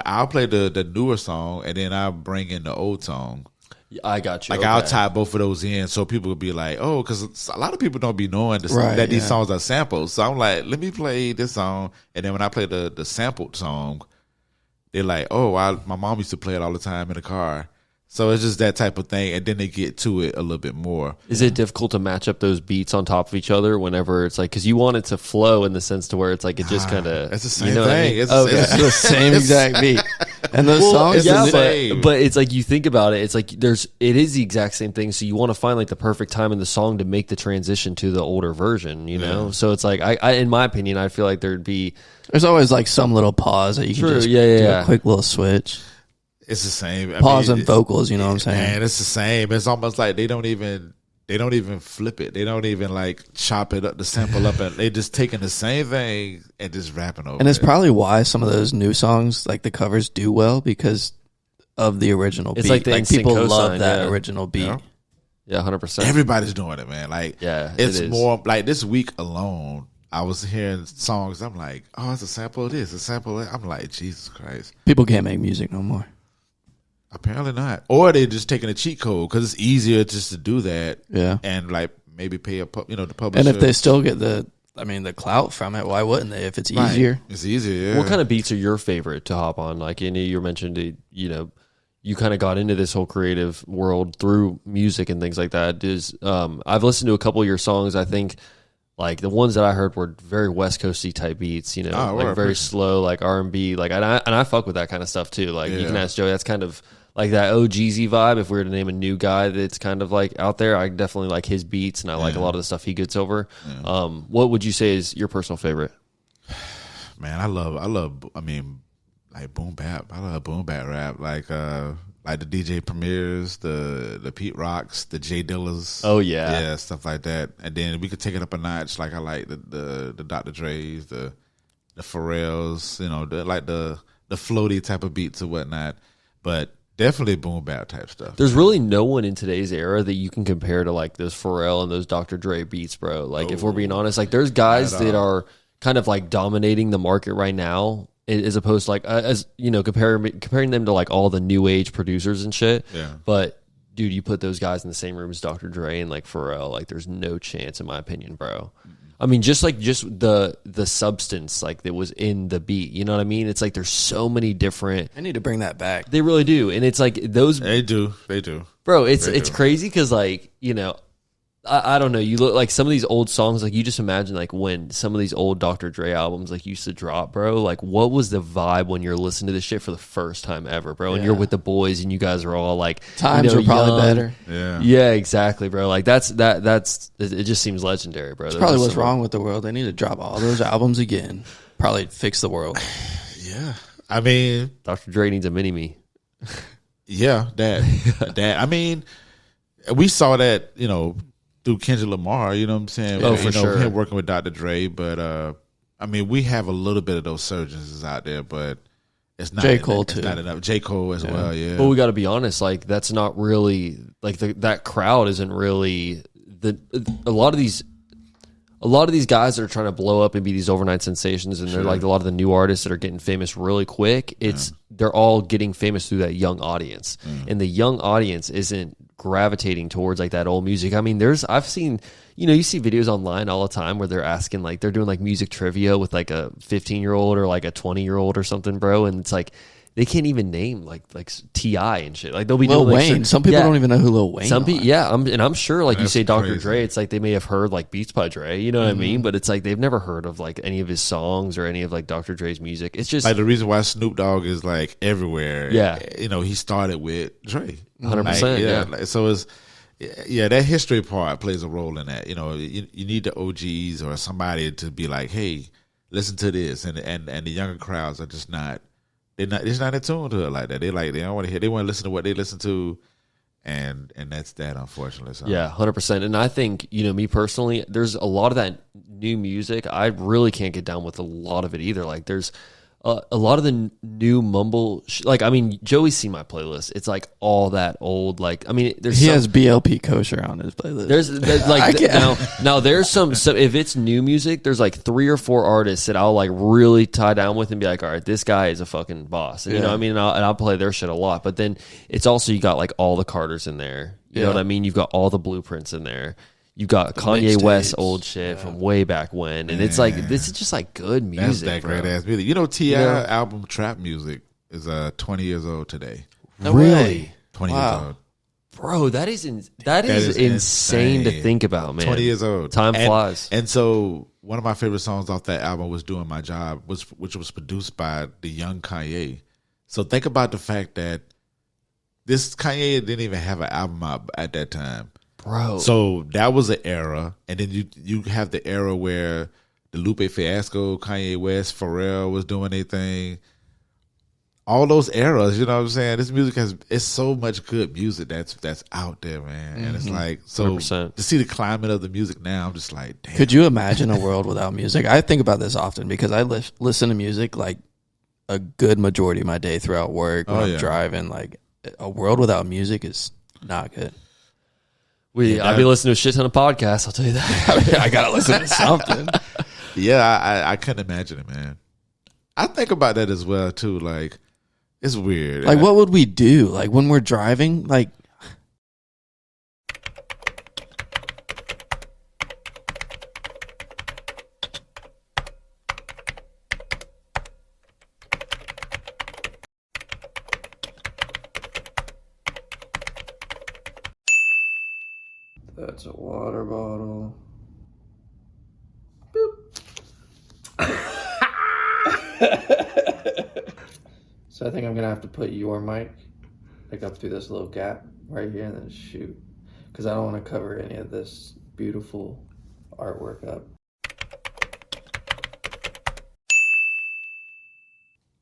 I'll play the newer song, and then I'll bring in the old song. I got you. Like I'll tie both of those in, so people will be like, oh, because a lot of people don't be knowing that these songs are samples. So I'm like, let me play this song, and then when I play the sampled song, they're like, oh, my mom used to play it all the time in the car. So it's just that type of thing, and then they get to it a little bit more. Is it difficult to match up those beats on top of each other whenever it's like, because you want it to flow in the sense to where it's like it just kind of, it's the same thing. I mean? It's the same exact beat. And those songs, but it's like you think about it, it's like it is the exact same thing. So you want to find like the perfect time in the song to make the transition to the older version, know. So it's like I in my opinion, I feel like there's always like some little pause that you can just do a quick little switch. It's the same. Pause and vocals, you know what I'm saying? And it's the same. It's almost like they don't even flip it. They don't even like chop it up, the sample up, and they just taking the same thing and just rapping over it. And it's probably why some of those new songs, like the covers, do well, because of the original beat. Like people love that original beat. Yeah, 100%. Everybody's doing it, man. Like, it's it more like this week alone, I was hearing songs. I'm like, oh, it's a sample of this, a sample of that. I'm like, Jesus Christ. People can't make music no more. Apparently not. Or they're just taking a cheat code because it's easier just to do that. Yeah. And like maybe pay the publisher. And if they still get the clout from it, why wouldn't they? If it's easier. Right. It's easier, yeah. What kind of beats are your favorite to hop on? Like, you mentioned, you kind of got into this whole creative world through music and things like that. I've listened to a couple of your songs. I think like the ones that I heard were very West Coasty type beats, like very slow, like R&B, like, and I fuck with that kind of stuff too. Like you can ask Joey, that's kind of like that OGZ vibe. If we were to name a new guy that's kind of like out there, I definitely like his beats, and I like a lot of the stuff he gets over. Yeah. What would you say is your personal favorite? Man, I love. I mean, like boom bap. I love boom bap rap. Like the DJ Premiers, the Pete Rocks, the J Dillas. Oh yeah, stuff like that. And then we could take it up a notch. Like I like the Dr. Dre's, the Pharrells. The floaty type of beats or whatnot. But definitely boom bap type stuff. There's really no one in today's era that you can compare to like those Pharrell and those Dr. Dre beats, bro. Like if we're being honest, like there's guys that are kind of like dominating the market right now, as opposed to like comparing them to like all the new age producers and shit. Yeah. But dude, you put those guys in the same room as Dr. Dre and like Pharrell, like there's no chance in my opinion, bro. I mean, just the substance like that was in the beat. You know what I mean? It's like there's so many different. I need to bring that back. They really do, and it's like those. They do, bro. It's crazy because like I don't know. You look like some of these old songs. Like you just imagine like when some of these old Dr. Dre albums like used to drop, bro. Like what was the vibe when you're listening to this shit for the first time ever, bro? And you're with the boys and you guys are all like times were probably better. Yeah, exactly, bro. Like that's it. Just seems legendary, bro. That's probably what's wrong with the world. They need to drop all those albums again. Probably fix the world. Yeah, I mean, Dr. Dre needs a mini me. Yeah, that. I mean, we saw that, through Kendrick Lamar, you know what I'm saying? Oh, for sure. Him working with Dr. Dre, but I mean, we have a little bit of those surgeons out there, but it's not J. Cole too. It's not enough. J. Cole as well, yeah. But we got to be honest, like that's not really like that crowd isn't really a lot of these. a lot of these guys that are trying to blow up and be these overnight sensations, and they're like a lot of the new artists that are getting famous really quick. They're all getting famous through that young audience, and the young audience isn't gravitating towards like that old music. I mean, I've seen, you see videos online all the time where they're asking, like, they're doing like music trivia with like a 15-year-old or like a 20-year-old or something, bro, and it's like they can't even name like T.I. and shit. Like they'll be Lil doing Wayne. Some people don't even know who Lil Wayne. Some people, yeah. I'm sure, like That's you say, Dr. crazy. Dre. It's like they may have heard like Beats by Dre. You know what I mean? But it's like they've never heard of like any of his songs or any of like Dr. Dre's music. It's just Like the reason why Snoop Dogg is like everywhere. Yeah. He started with Dre. 100%. Yeah. Like, so it's that history part plays a role in that. You need the OGs or somebody to be like, hey, listen to this, and the younger crowds are just not. They're not in tune to it like that. They don't want to hear. They want to listen to what they listen to, and that's that, unfortunately. So. Yeah, 100%. And I think, me personally, there's a lot of that new music. I really can't get down with a lot of it either. Like there's a lot of the new mumble. Joey's seen my playlist. It's like all that old. Like, I mean, he has BLP Kosher on his playlist. There's like now there's some. So if it's new music, there's like 3 or 4 artists that I'll like really tie down with and be like, all right, this guy is a fucking boss. And, you know what I mean? And I'll play their shit a lot. But then it's also, you got like all the Carters in there. You know what I mean? You've got all the Blueprints in there. You got Kanye West old shit from way back when, and it's like this is just like good music. That's that great ass music. T.I. album Trap Music is 20 years old today. No really? 20 years old. Bro, that is insane to think about, man. 20 years old. Time flies. And so one of my favorite songs off that album was Doing My Job, which was produced by the young Kanye. So think about the fact that this Kanye didn't even have an album out at that time. Bro. So that was an era. And then you have the era where the Lupe Fiasco, Kanye West, Pharrell was doing their thing. All those eras, you know what I'm saying? This music it's so much good music that's out there, man. And it's like, so 100%. To see the climate of the music now, I'm just like, damn. Could you imagine a world without music? I think about this often because I listen to music like a good majority of my day throughout work when I'm driving. Like a world without music is not good. I've been listening to a shit ton of podcasts, I'll tell you that. I gotta listen to something. Yeah, I couldn't imagine it, man. I think about that as well too. Like, it's weird. Like, what would we do? Like when we're driving, like. That's a water bottle. So I think I'm going to have to put your mic like up through this little gap right here and then shoot. Because I don't want to cover any of this beautiful artwork up.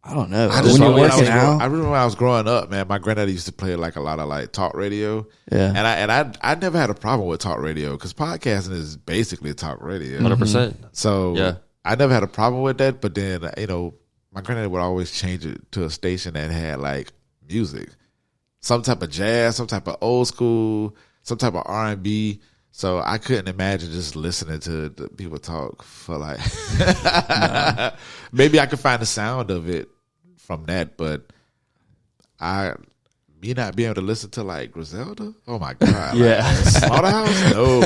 I don't know. I remember when I was growing up, man, my granddad used to play like a lot of like talk radio. Yeah. And I never had a problem with talk radio because podcasting is basically talk radio. 100%. So yeah. I never had a problem with that. But then, my granddad would always change it to a station that had like music, some type of jazz, some type of old school, some type of R&B. So I couldn't imagine just listening to the people talk for like, maybe I could find the sound of it from that, but me not being able to listen to like Griselda, oh my god, yeah, like, Slaughterhouse, no,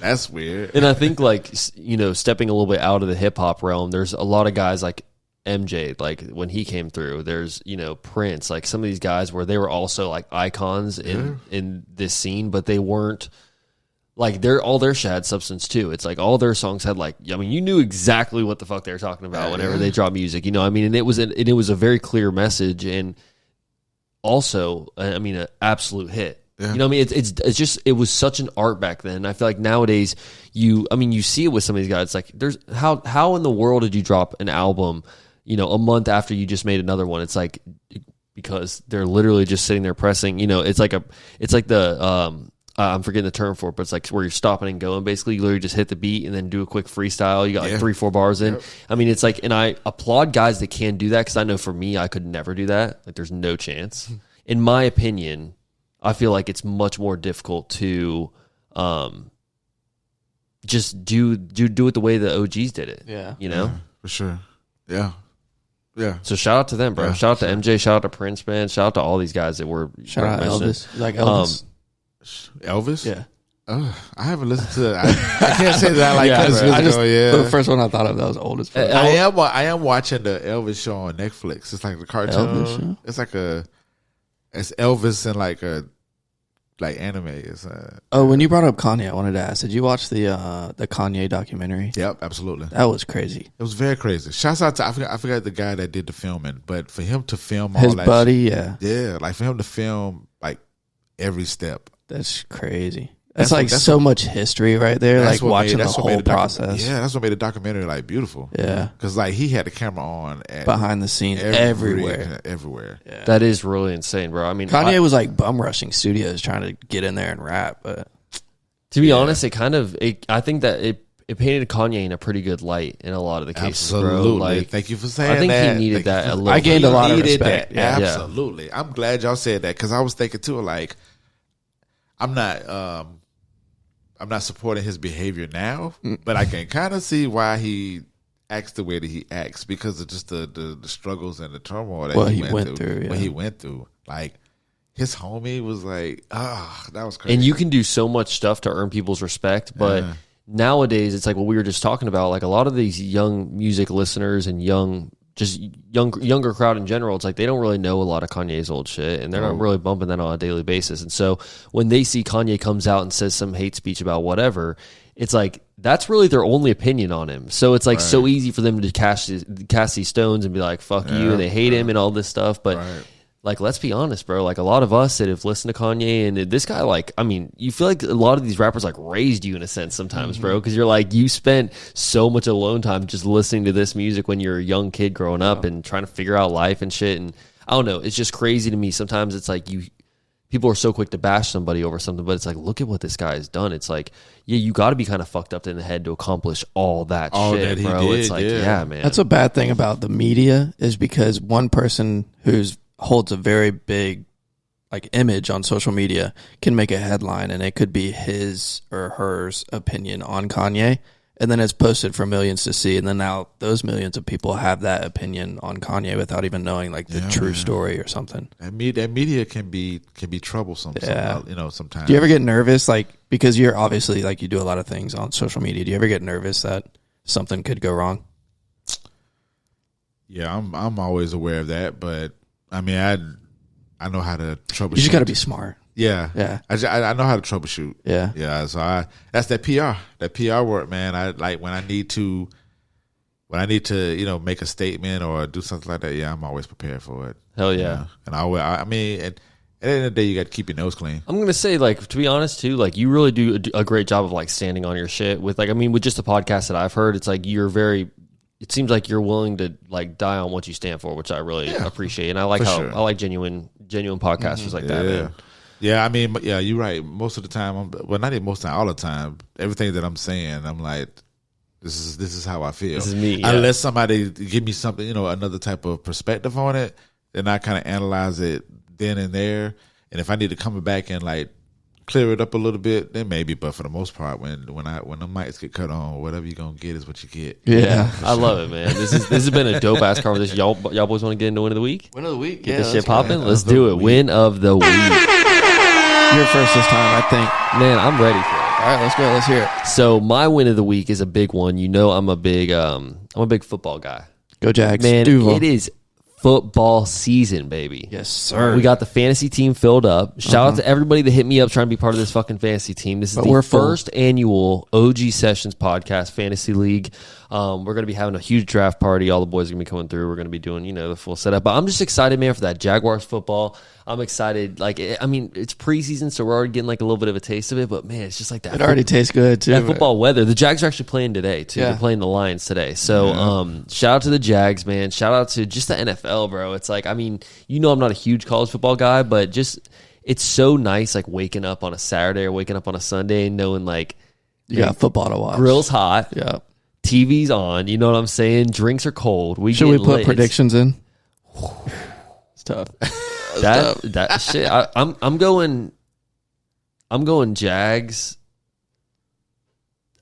that's weird. And I think like stepping a little bit out of the hip hop realm, there's a lot of guys like MJ, like when he came through, there's Prince, like some of these guys where they were also like icons in this scene, but they weren't. Like all their shit had substance too. It's like all their songs had like, I mean, you knew exactly what the fuck they were talking about whenever they dropped music. I mean, and it was a very clear message, and also, I mean, an absolute hit. Yeah. I mean, it's just, it was such an art back then. I feel like nowadays you see it with some of these guys. It's like there's how in the world did you drop an album, a month after you just made another one? It's like because they're literally just sitting there pressing. It's like the I'm forgetting the term for it, but it's like where you're stopping and going. Basically, you literally just hit the beat and then do a quick freestyle. You got like 3-4 bars in. Yep. I mean, it's like, and I applaud guys that can do that because I know for me, I could never do that. Like, there's no chance. In my opinion, I feel like it's much more difficult to just do it the way the OGs did it. Yeah. You know? Yeah, for sure. Yeah. Yeah. So shout out to them, bro. Yeah, shout out to MJ. Shout out to Prince, man. Shout out to all these guys that were Shout out mentioned. Elvis. You like Elvis? Elvis? Yeah. I haven't listened to it. I can't say that I like Yeah, Elvis bro. music. The first one I thought of that was old as fuck. I am watching the Elvis show on Netflix. It's like the cartoon. Elvis show? It's like it's Elvis and like anime. It's when you brought up Kanye, I wanted to ask, did you watch the Kanye documentary? Yep, absolutely. That was crazy. It was very crazy. Shouts out to I forgot the guy that did the filming, but for him to film all His that buddy, yeah, like for him to film like every step. that's crazy. That's That's like what- so much history right there, That's like what watching made- the that's what made whole the docu- process. Yeah, that's what made the documentary like beautiful. Yeah. Because like he had the camera on at Behind the scenes, everywhere. everywhere. Yeah. That is really insane, bro. I mean, Kanye was like bum rushing studios trying to get in there and rap, but to be honest, I think that it painted Kanye in a pretty good light in a lot of the cases, Absolutely. bro. Like, Thank you for saying I think that. he needed Thank that you a for- little I gained bit. a lot of Needed respect. that. Yeah. Absolutely. I'm glad y'all said that because I was thinking too, like, I'm not supporting his behavior now, but I can kind of see why he acts the way that he acts because of just the struggles and the turmoil that What he he went went through. through, yeah. What he went through. Like, his homie was like, that was crazy. And you can do so much stuff to earn people's respect, but Yeah. nowadays it's like what we were just talking about. Like a lot of these young music listeners and younger crowd in general, it's like they don't really know a lot of Kanye's old shit, and they're not really bumping that on a daily basis. And so when they see Kanye comes out and says some hate speech about whatever, it's like that's really their only opinion on him. So it's like so easy for them to cast these stones and be like, "Fuck you," and they hate him and all this stuff, but. Right. Like, let's be honest, bro. Like, a lot of us that have listened to Kanye and this guy, like, I mean, you feel like a lot of these rappers, like, raised you in a sense sometimes, bro. Because you're like, you spent so much alone time just listening to this music when you're a young kid growing up and trying to figure out life and shit. And I don't know. It's just crazy to me. Sometimes it's like people are so quick to bash somebody over something, but it's like, look at what this guy has done. It's like, yeah, you got to be kind of fucked up in the head to accomplish all that shit, that he bro. did, It's like, yeah, man. that's a bad thing about the media is because one person who's holds a very big like image on social media can make a headline and it could be his or hers opinion on Kanye, and then it's posted for millions to see, and then now those millions of people have that opinion on Kanye without even knowing like the true story or something. That media can be troublesome. Yeah. Sometimes. Do you ever get nervous, like, because you're obviously like you do a lot of things on social media, do you ever get nervous that something could go wrong? Yeah, I'm always aware of that, but I mean, I know how to troubleshoot. You just got to be smart. Yeah, Yeah. I know how to troubleshoot. Yeah. Yeah. So that's that PR work, man. I like when I need to make a statement or do something like that. Yeah, I'm always prepared for it. Hell yeah. And I mean, at the end of the day, you got to keep your nose clean. I'm gonna say, like, to be honest too, like, you really do a great job of like standing on your shit with, like, I mean, with just the podcast that I've heard, it's like it seems like you're willing to like die on what you stand for, which I really appreciate, and I like sure. I like genuine podcasters like that, man. Yeah, I mean, yeah, you're right. Most of the time, not even most of the time, all the time, everything that I'm saying, I'm like, this is how I feel. This is me. Yeah. Unless somebody give me something, another type of perspective on it, then I kind of analyze it then and there. And if I need to come back and like clear it up a little bit, then maybe. But for the most part, when the mics get cut on, whatever you're gonna get is what you get. Yeah. I love it, man. This has been a dope ass conversation. Y'all boys want to get into win of the week? Win of the week. Get this shit popping. Let's do it. Win of the week. You're first this time, I think. Man, I'm ready for it. All right, let's go. Let's hear it. So my win of the week is a big one. You know, I'm a big football guy. Go Jags. Man, Duval. it is football season, baby. Yes, sir. We got the fantasy team filled up. Shout out to everybody that hit me up trying to be part of this fucking fantasy team. This is the first annual OG Sessions podcast fantasy league. We're going to be having a huge draft party. All the boys are going to be coming through. We're going to be doing, the full setup. But I'm just excited, man, for that Jaguars football. I'm excited. Like, I mean, it's preseason, so we're already getting like a little bit of a taste of it. But man, it's just like that. It already tastes good too. That football weather. The Jags are actually playing today too. Yeah. They're playing the Lions today. So shout out to the Jags, man. Shout out to just the NFL, bro. It's like, I mean, I'm not a huge college football guy, but just it's so nice like waking up on a Saturday or waking up on a Sunday and knowing like You got football to watch. grill's hot, Yeah. TV's on. You know what I'm saying? Drinks are cold. Should we get put lit. predictions in? It's tough. That shit. I'm going Jags.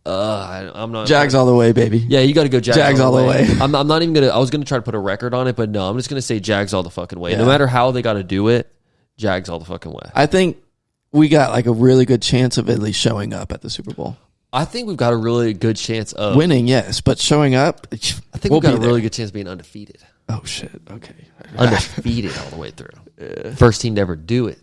I'm not. Jags all the way, baby. Yeah, you got to go Jags all the way. I'm not even gonna. I was gonna try to put a record on it, but no, I'm just gonna say Jags all the fucking way. Yeah. No matter how they got to do it, Jags all the fucking way. I think we got like a really good chance of at least showing up at the Super Bowl. I think we've got a really good chance of winning, yes, but showing up, I think we've got a really good chance of being undefeated. Oh shit! Okay, undefeated all the way through. First team to ever do it.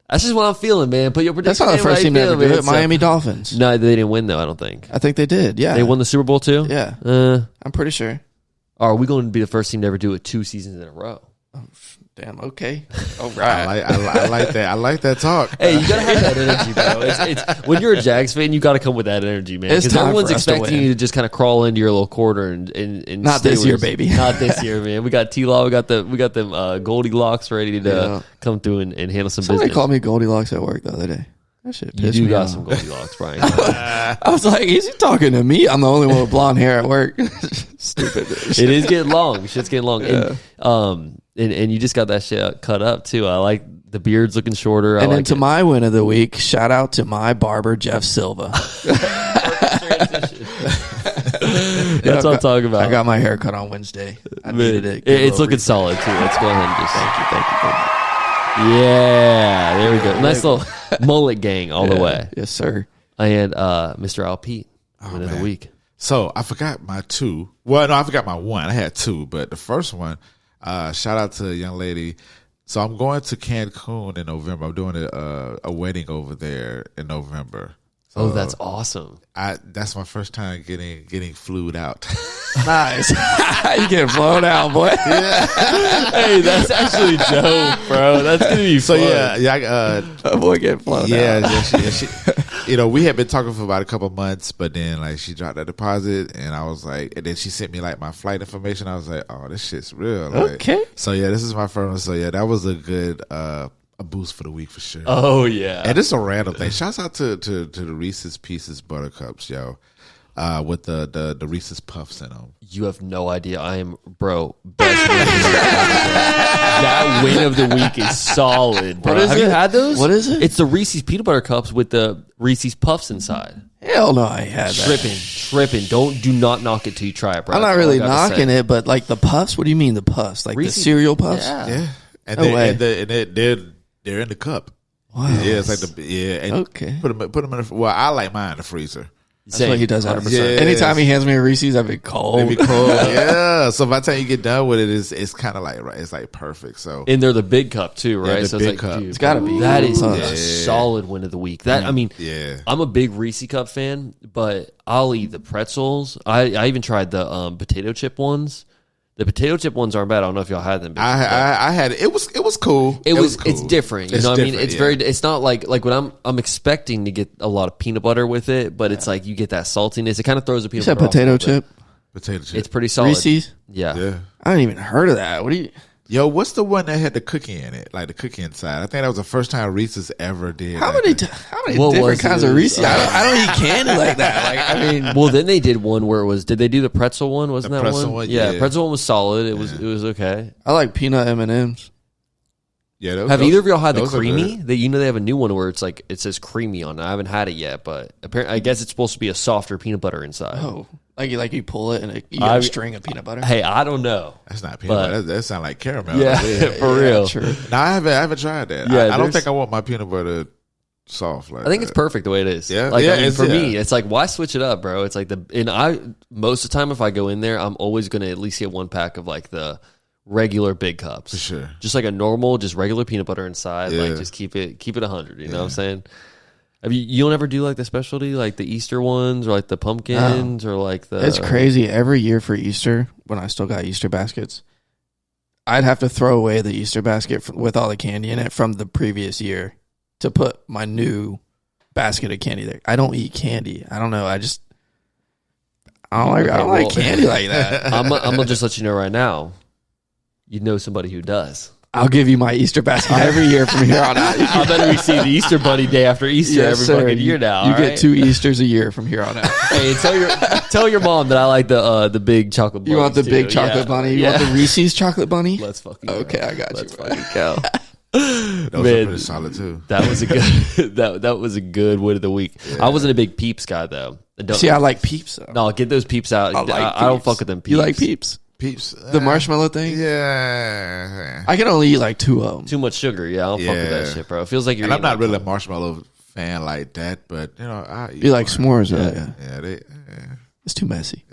That's just what I'm feeling, man. Put your prediction. That's not the first team to ever do it. Miami Dolphins. No, they didn't win though. I don't think. I think they did. Yeah, they won the Super Bowl too. Yeah, I'm pretty sure. Are we going to be the first team to ever do it 2 seasons in a row? Oh, damn. Okay. All right. I like that. I like that talk. Hey, you gotta have that energy, bro. It's when you're a Jags fan, you gotta come with that energy, man. Because everyone's expecting you to just kind of crawl into your little corner and not this year, baby. Not this year, man. We got T-Law. We got them Goldilocks ready to come through and handle some Somebody business. called me Goldilocks at work the other day. That shit pissed me off. Some Goldilocks, Brian. I was like, is he talking to me? I'm the only one with blonde hair at work. Stupid. It is getting long. Shit's getting long. Yeah. And you just got that shit cut up too. I like the beard's looking shorter. And then to my win of the week, shout out to my barber, Jeff Silva. That's what I'm talking about. I got my hair cut on Wednesday. I needed it. It's looking solid too. Let's go ahead and just thank you. Yeah, there we go. Nice little mullet gang all the way. Yes, sir. And Mr. Al Pete, win of the week. So I forgot my 2. Well, no, I forgot my 1. I had 2, but the first one, shout out to a young lady. So I'm going to Cancun in November. I'm doing a wedding over there in November. So that's awesome. That's my first time getting flued out. Nice. You get flown out, boy. Yeah. Hey, that's actually dope, bro. That's gonna be so fun. yeah. Boy, get flown out. Yeah, she we had been talking for about a couple of months, but then like she dropped that deposit, and I was like, and then she sent me like my flight information. I was like, oh, this shit's real. Like, okay. So yeah, this is my first one. So yeah, that was a good a boost for the week for sure. Oh yeah. And it's a random thing. Shouts out to the Reese's Pieces Buttercups, yo. With the Reese's Puffs in them. You have no idea. I am, bro, best win of the week. That win of the week is solid, bro. Have you had those? What is it? It's the Reese's Peanut Butter Cups with the Reese's Puffs inside. Hell no, I had that. Tripping. Do not knock it till you try it, bro. I'm not really knocking it, but like the puffs, what do you mean the puffs? Like Reese's, the cereal puffs? Yeah. And they're in the cup. Wow. Yeah, it's like and okay. Put them in the, well, I like mine in the freezer. That's what he does 100%. Yeah. Anytime he hands me a Reese's, I've been cold. Yeah. So by the time you get done with it, it's kind of like, right, it's like perfect. So and they're the big cup too, right? Yeah, so big it's like, cup. Dude, it's got to be. That is a solid win of the week. That I mean, yeah. I'm a big Reese Cup fan, but I'll eat the pretzels. I even tried the potato chip ones. The potato chip ones aren't bad. I don't know if y'all had them. I had it. It was cool. It was cool. It's different. You know what I mean? It's yeah. very. It's not like when I'm expecting to get a lot of peanut butter with it, but it's like you get that saltiness. It kind of throws the peanut butter. Potato chip. Potato chip. It's pretty solid. Reese's. Yeah. I haven't even heard of that. What do you? Yo, what's the one that had the cookie in it? Like the cookie inside. I think that was the first time Reese's ever did. How many different kinds of Reese's? I don't eat candy like that. Like I mean, well, then they did one where it was. Did they do the pretzel one? Wasn't that pretzel one? Yeah, pretzel one was solid. It was okay. I like peanut M&Ms. Yeah. Have either of y'all had the creamy? They have a new one where it's like it says creamy on it. I haven't had it yet, but apparently, I guess it's supposed to be a softer peanut butter inside. Oh. Like you pull it and you get a string of peanut butter. Hey, I don't know. That's not peanut butter. That sounds like caramel. Yeah, for real. True. No, I haven't tried that. Yeah, I don't think I want my peanut butter soft. Like I think it's perfect the way it is. Yeah, like I mean, for me, it's like why switch it up, bro? It's like most of the time if I go in there, I'm always going to at least get one pack of like the regular big cups, for sure. Just like a normal, just regular peanut butter inside. Like just keep it 100. You know what I'm saying? You don't ever do like the specialty, like the Easter ones or like the pumpkins or like the... It's crazy. Every year for Easter, when I still got Easter baskets, I'd have to throw away the Easter basket with all the candy in it from the previous year to put my new basket of candy there. I don't eat candy. I don't know. I don't like candy like that. I'm gonna just let you know right now. You know somebody who does. I'll give you my Easter basket every year from here on out. I better receive the Easter Bunny day after Easter every fucking year now. You get 2 Easters a year from here on out. Hey, tell your mom that I like the big chocolate bunny. You want the big chocolate bunny? You want the Reese's chocolate bunny? Let's fucking go. Okay, I got Let's you. fucking go. Those are pretty solid too. That was a good that was a good word of the week. Yeah. I wasn't a big Peeps guy though. See, I like Peeps though. No, get those Peeps out. I don't fuck with them Peeps. You like Peeps? Peeps, the marshmallow thing. Yeah, I can only eat like 2 of them. Too much sugar. Yeah, I don't fuck with that shit, bro. It feels like you're. And I'm not really a marshmallow fan like that, but you know, you like s'mores, yeah. It's too messy.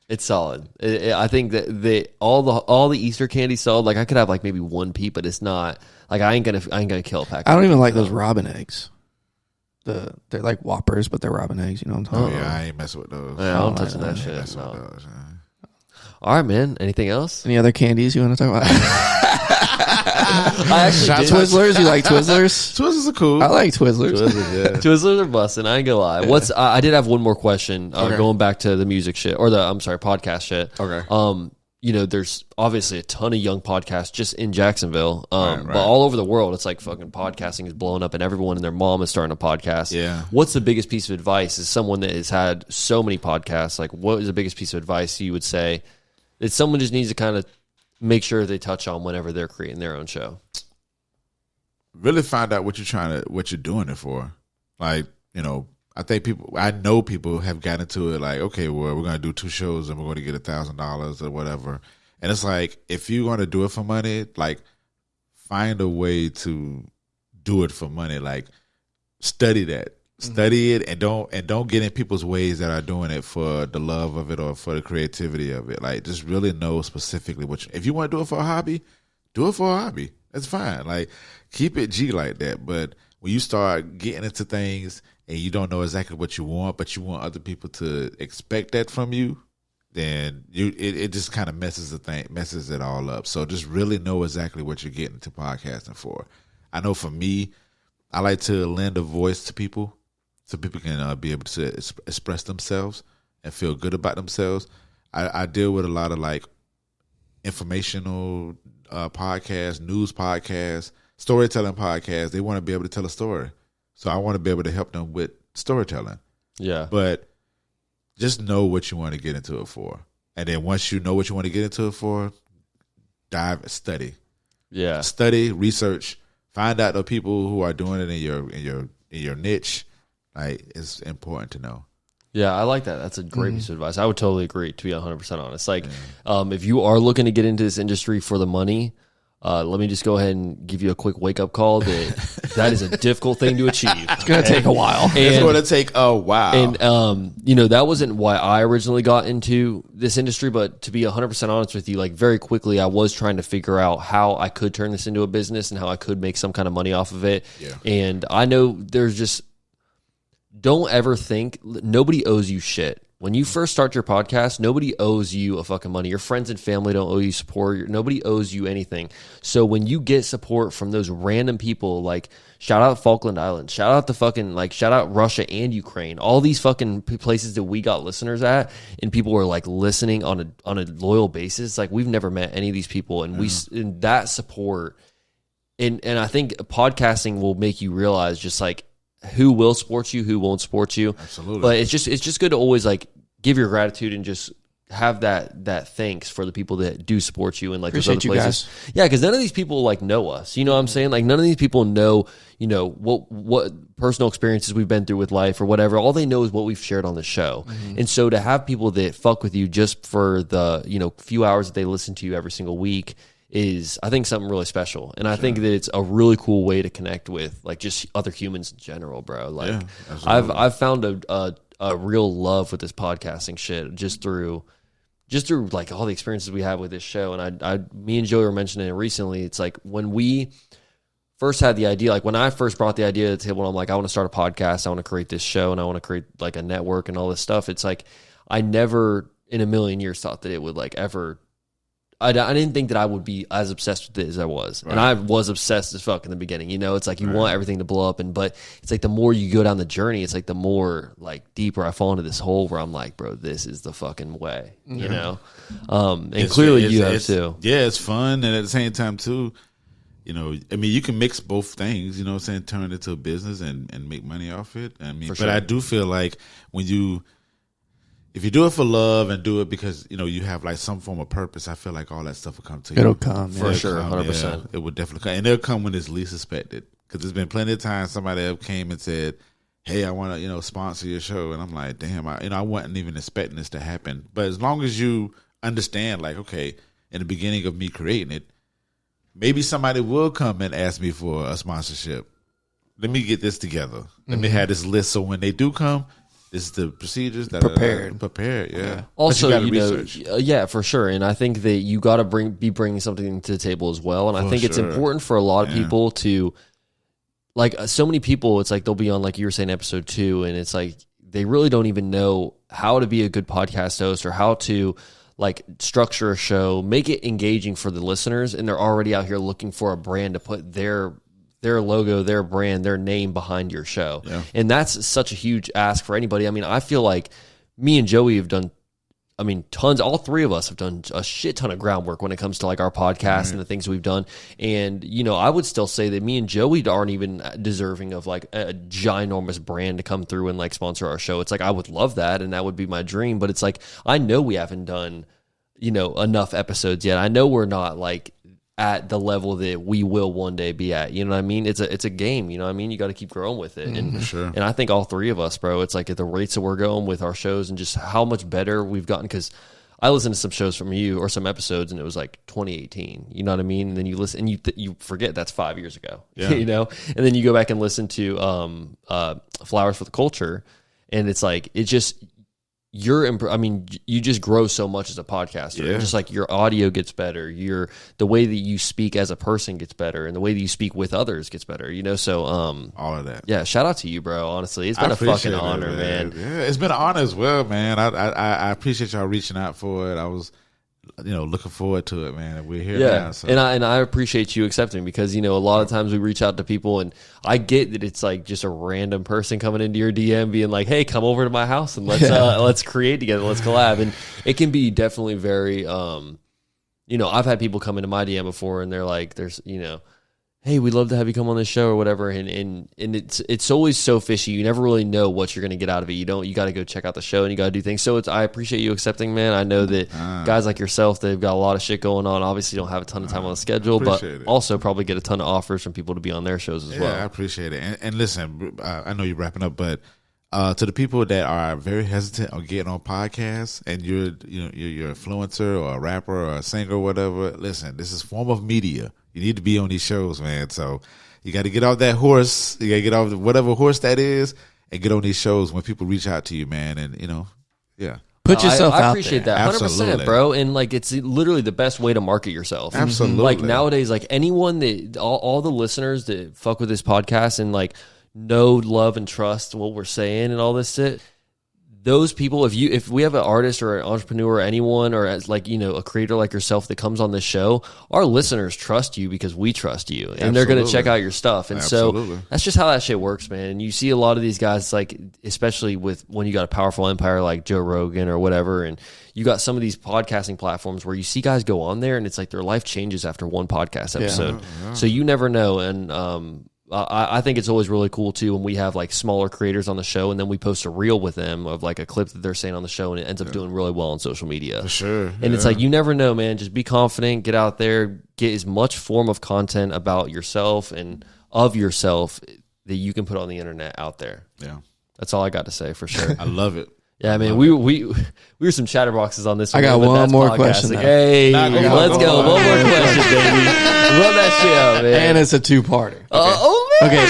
It's solid. I think that all the Easter candy solid. Like I could have like maybe 1 Peep, but it's not like I ain't gonna kill a pack. I don't even like those robin eggs. They're like Whoppers, but they're robin eggs. You know what I'm talking about? Yeah, I ain't messing with those. Yeah, I don't touch that shit. No. All right, man. Anything else? Any other candies you want to talk about? I actually Twizzlers. You like Twizzlers? Twizzlers are cool. I like Twizzlers. Twizzlers are busting. I ain't gonna lie. I did have one more question. Going back to the music shit or podcast shit. Okay. You know, there's obviously a ton of young podcasts just in Jacksonville, but all over the world, it's like fucking podcasting is blowing up, and everyone and their mom is starting a podcast. Yeah. What's the biggest piece of advice as someone that has had so many podcasts? Like, what is the biggest piece of advice you would say that someone just needs to kind of make sure they touch on whenever they're creating their own show? Really find out what you're doing it for. Like, you know, I know people have gotten into it like, okay, well, we're going to do 2 shows and we're going to get $1,000 or whatever. And it's like, if you're going to do it for money, like, find a way to do it for money. Like, study that. Study it and don't get in people's ways that are doing it for the love of it or for the creativity of it. Like, just really know specifically if you want to do it for a hobby, do it for a hobby. That's fine. Like, keep it G like that. But when you start getting into things and you don't know exactly what you want, but you want other people to expect that from you, then it just kind of messes it all up. So just really know exactly what you're getting to podcasting for. I know for me, I like to lend a voice to people so people can be able to express themselves and feel good about themselves. I deal with a lot of like informational podcasts, news podcasts, storytelling podcasts. They want to be able to tell a story. So I want to be able to help them with storytelling. Yeah. But just know what you want to get into it for. And then once you know what you want to get into it for, study. Yeah. Study, research, find out the people who are doing it in your niche. Like, it's important to know. Yeah, I like that. That's a great piece of advice. I would totally agree, to be 100% honest. Like, if you are looking to get into this industry for the money, let me just go ahead and give you a quick wake-up call that is a difficult thing to achieve. It's going to take a while. It's going to take a while. And, you know, that wasn't why I originally got into this industry, but to be 100% honest with you, like, very quickly, I was trying to figure out how I could turn this into a business and how I could make some kind of money off of it. Yeah. And I know there's just... Don't ever think nobody owes you shit. When you first start your podcast, nobody owes you a fucking money. Your friends and family don't owe you support. Nobody owes you anything. So when you get support from those random people, like shout out Falkland Islands, shout out Russia and Ukraine, all these fucking places that we got listeners at, and people were like listening on a loyal basis. Like, we've never met any of these people, and and that support, and I think podcasting will make you realize just like who will support you, who won't support you. Absolutely. But it's just good to always like give your gratitude and just have that thanks for the people that do support you and like appreciate those other places. Guys. Yeah, because none of these people like know us. You know what I'm saying? Like, none of these people know, you know, what personal experiences we've been through with life or whatever. All they know is what we've shared on the show. And so to have people that fuck with you just for the, you know, few hours that they listen to you every single week is, I think, something really special. And I think that it's a really cool way to connect with like just other humans in general, bro. Like, I've found a real love with this podcasting shit just through like all the experiences we have with this show. And me and Joey were mentioning it recently. It's like when we first had the idea, like when I first brought the idea to the table, I'm like, I want to start a podcast. I want to create this show and I want to create like a network and all this stuff. It's like, I never in a million years thought that it would like ever, I didn't think that I would be as obsessed with it as I was. Right. And I was obsessed as fuck in the beginning. You know, it's like you want everything to blow up. But it's like the more you go down the journey, it's like the more like deeper I fall into this hole where I'm like, bro, this is the fucking way, you know? And clearly you have too. Yeah, it's fun. And at the same time too, you know, I mean, you can mix both things, you know what I'm saying? Turn it into a business and make money off it. I mean, but I do feel like when you if you do it for love and do it because you have like some form of purpose, I feel like all that stuff will come to you. It'll come for sure, 100%. Yeah, it will definitely come, and it'll come when it's least expected. Because there's been plenty of times somebody came and said, "Hey, I want to sponsor your show," and I'm like, "Damn, I wasn't even expecting this to happen." But as long as you understand, like, okay, in the beginning of me creating it, maybe somebody will come and ask me for a sponsorship. Let me get this together. Let me have this list so when they do come, this is the procedures that Prepared. are prepared. Yeah. Also, research. yeah, for sure. And I think that you got to be bringing something to the table as well. And I think it's important for a lot of people to, like, so many people, it's like they'll be on, like you were saying, episode 2, and it's like they really don't even know how to be a good podcast host or how to, like, structure a show, make it engaging for the listeners, and they're already out here looking for a brand to put their logo, their brand, their name behind your show. Yeah. And that's such a huge ask for anybody. I mean, I feel like me and Joey have done, tons, all three of us have done a shit ton of groundwork when it comes to like our podcast and the things we've done. And, I would still say that me and Joey aren't even deserving of like a ginormous brand to come through and like sponsor our show. It's like, I would love that. And that would be my dream. But it's like, I know we haven't done, enough episodes yet. I know we're not like at the level that we will one day be at. You know what I mean? It's a game, you know what I mean? You got to keep growing with it. And sure. And I think all three of us, bro, it's like at the rates that we're going with our shows and just how much better we've gotten. Because I listened to some shows from you or some episodes and it was like 2018, you know what I mean? And then you listen and you forget that's 5 years ago, and then you go back and listen to Flowers for the Culture, and it's like, it just, you just grow so much as a podcaster. Yeah. Just like your audio gets better, the way that you speak as a person gets better, and the way that you speak with others gets better. So all of that. Yeah, shout out to you, bro. Honestly, it's been a fucking honor, man. Yeah, it's been an honor as well, man. I appreciate y'all reaching out for it. I was looking forward to it, man. We're here now. So. And I appreciate you accepting, because, a lot of times we reach out to people and I get that it's like just a random person coming into your DM being like, "Hey, come over to my house and let's create together. Let's collab." And it can be definitely very, I've had people come into my DM before and they're like, "Hey, we'd love to have you come on this show," or whatever. And it's always so fishy. You never really know what you're going to get out of it. You got to go check out the show and you got to do things. So I appreciate you accepting, man. I know that guys like yourself, they've got a lot of shit going on. Obviously, don't have a ton of time on the schedule, but also probably get a ton of offers from people to be on their shows as well. Yeah, I appreciate it. And listen, I know you're wrapping up, but to the people that are very hesitant on getting on podcasts, and you're an influencer or a rapper or a singer or whatever, listen, this is a form of media. You need to be on these shows, man. So you got to get off that horse. You got to get off whatever horse that is and get on these shows when people reach out to you, man. And, yeah. Put yourself out there. I appreciate that. 100%, bro. And like, it's literally the best way to market yourself. Absolutely. Like nowadays, like anyone that, all the listeners that fuck with this podcast and like know, love, and trust what we're saying and all this shit, those people, if we have an artist or an entrepreneur or anyone, or as like, a creator like yourself that comes on this show, our listeners trust you because we trust you, and they're going to check out your stuff. And so that's just how that shit works, man. And you see a lot of these guys, like, especially when you got a powerful empire like Joe Rogan or whatever, and you got some of these podcasting platforms where you see guys go on there and it's like their life changes after one podcast episode. Yeah. So you never know. And, I think it's always really cool too when we have like smaller creators on the show and then we post a reel with them of like a clip that they're saying on the show, and it ends up doing really well on social media. For sure. And it's like, you never know, man. Just be confident, get out there, get as much form of content about yourself and of yourself that you can put on the internet out there. Yeah. That's all I got to say, for sure. I love it. Yeah, I mean, we were some chatterboxes on this one. I got one more question. Like, hey, let's go. One more question, baby. Run that shit out, man. And it's a two-parter. Okay. Okay.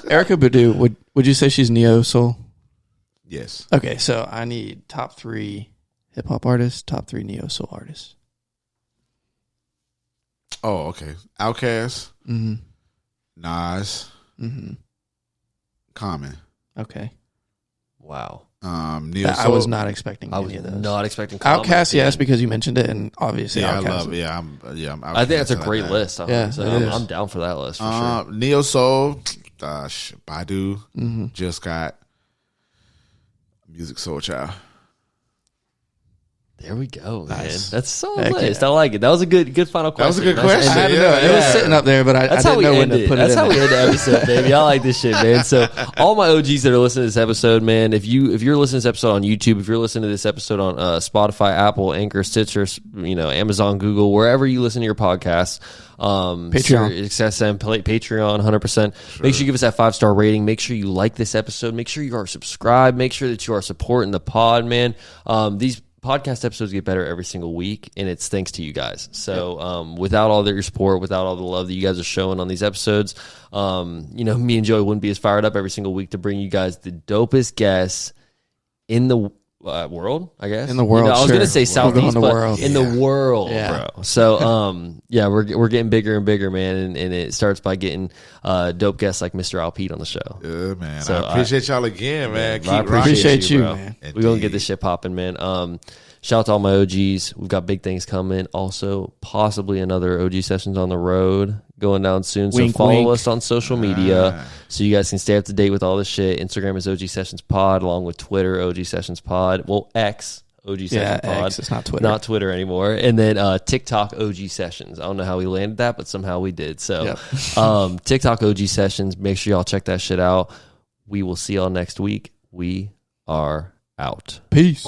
Erykah Badu, would you say she's neo-soul? Yes. Okay, so I need top 3 hip-hop artists, top 3 neo-soul artists. Oh, okay. Outkast. Mm-hmm. Nas. Mm-hmm. Common. Okay. Wow. I was not expecting any of those. Not expecting Common. Outkast, yes, because you mentioned it, and obviously Outkast. I think that's a great list. I'm down for that list for sure. Neo Soul, Badu, just got Music Soul Child. There we go, man. Nice. That's so Heck nice. yeah. I like it. That was a good final question. That was a good Nice question. end. I had to know. It was sitting up there, but I That's how didn't we know when end to it. put That's it how in we there. end the episode, baby. I like this shit, man. So all my OGs that are listening to this episode, man, if you're listening to this episode on YouTube, if you're listening to this episode on Spotify, Apple, Anchor, Stitcher, Amazon, Google, wherever you listen to your podcasts, Patreon. XSM, Patreon, 100%. Make sure you give us that 5-star rating. Make sure you like this episode. Make sure you are subscribed. Make sure that you are supporting the pod, man. These podcast episodes get better every single week, and it's thanks to you guys. So without all your support, without all the love that you guys are showing on these episodes, me and Joey wouldn't be as fired up every single week to bring you guys the dopest guests in the world, I guess. In the world, I was sure. going to say Southeast, in the but world. in the world, Yeah. bro. So, we're getting bigger and bigger, man, and it starts by getting dope guests like Mr. Alpete on the show. Yeah, man. So I appreciate y'all again, man. Keep I appreciate you, bro. man. We're going to get this shit popping, man. Shout out to all my OGs. We've got big things coming. Also, possibly another OG sessions on the road going down soon. So Wink, follow wink. us on social media so you guys can stay up to date with all this shit. Instagram is OG Sessions Pod, along with Twitter, OG Sessions Pod. Well, X, OG Sessions Pod. X, it's not Twitter. Not Twitter anymore. And then TikTok OG Sessions. I don't know how we landed that, but somehow we did. So TikTok OG Sessions. Make sure y'all check that shit out. We will see y'all next week. We are out. Peace.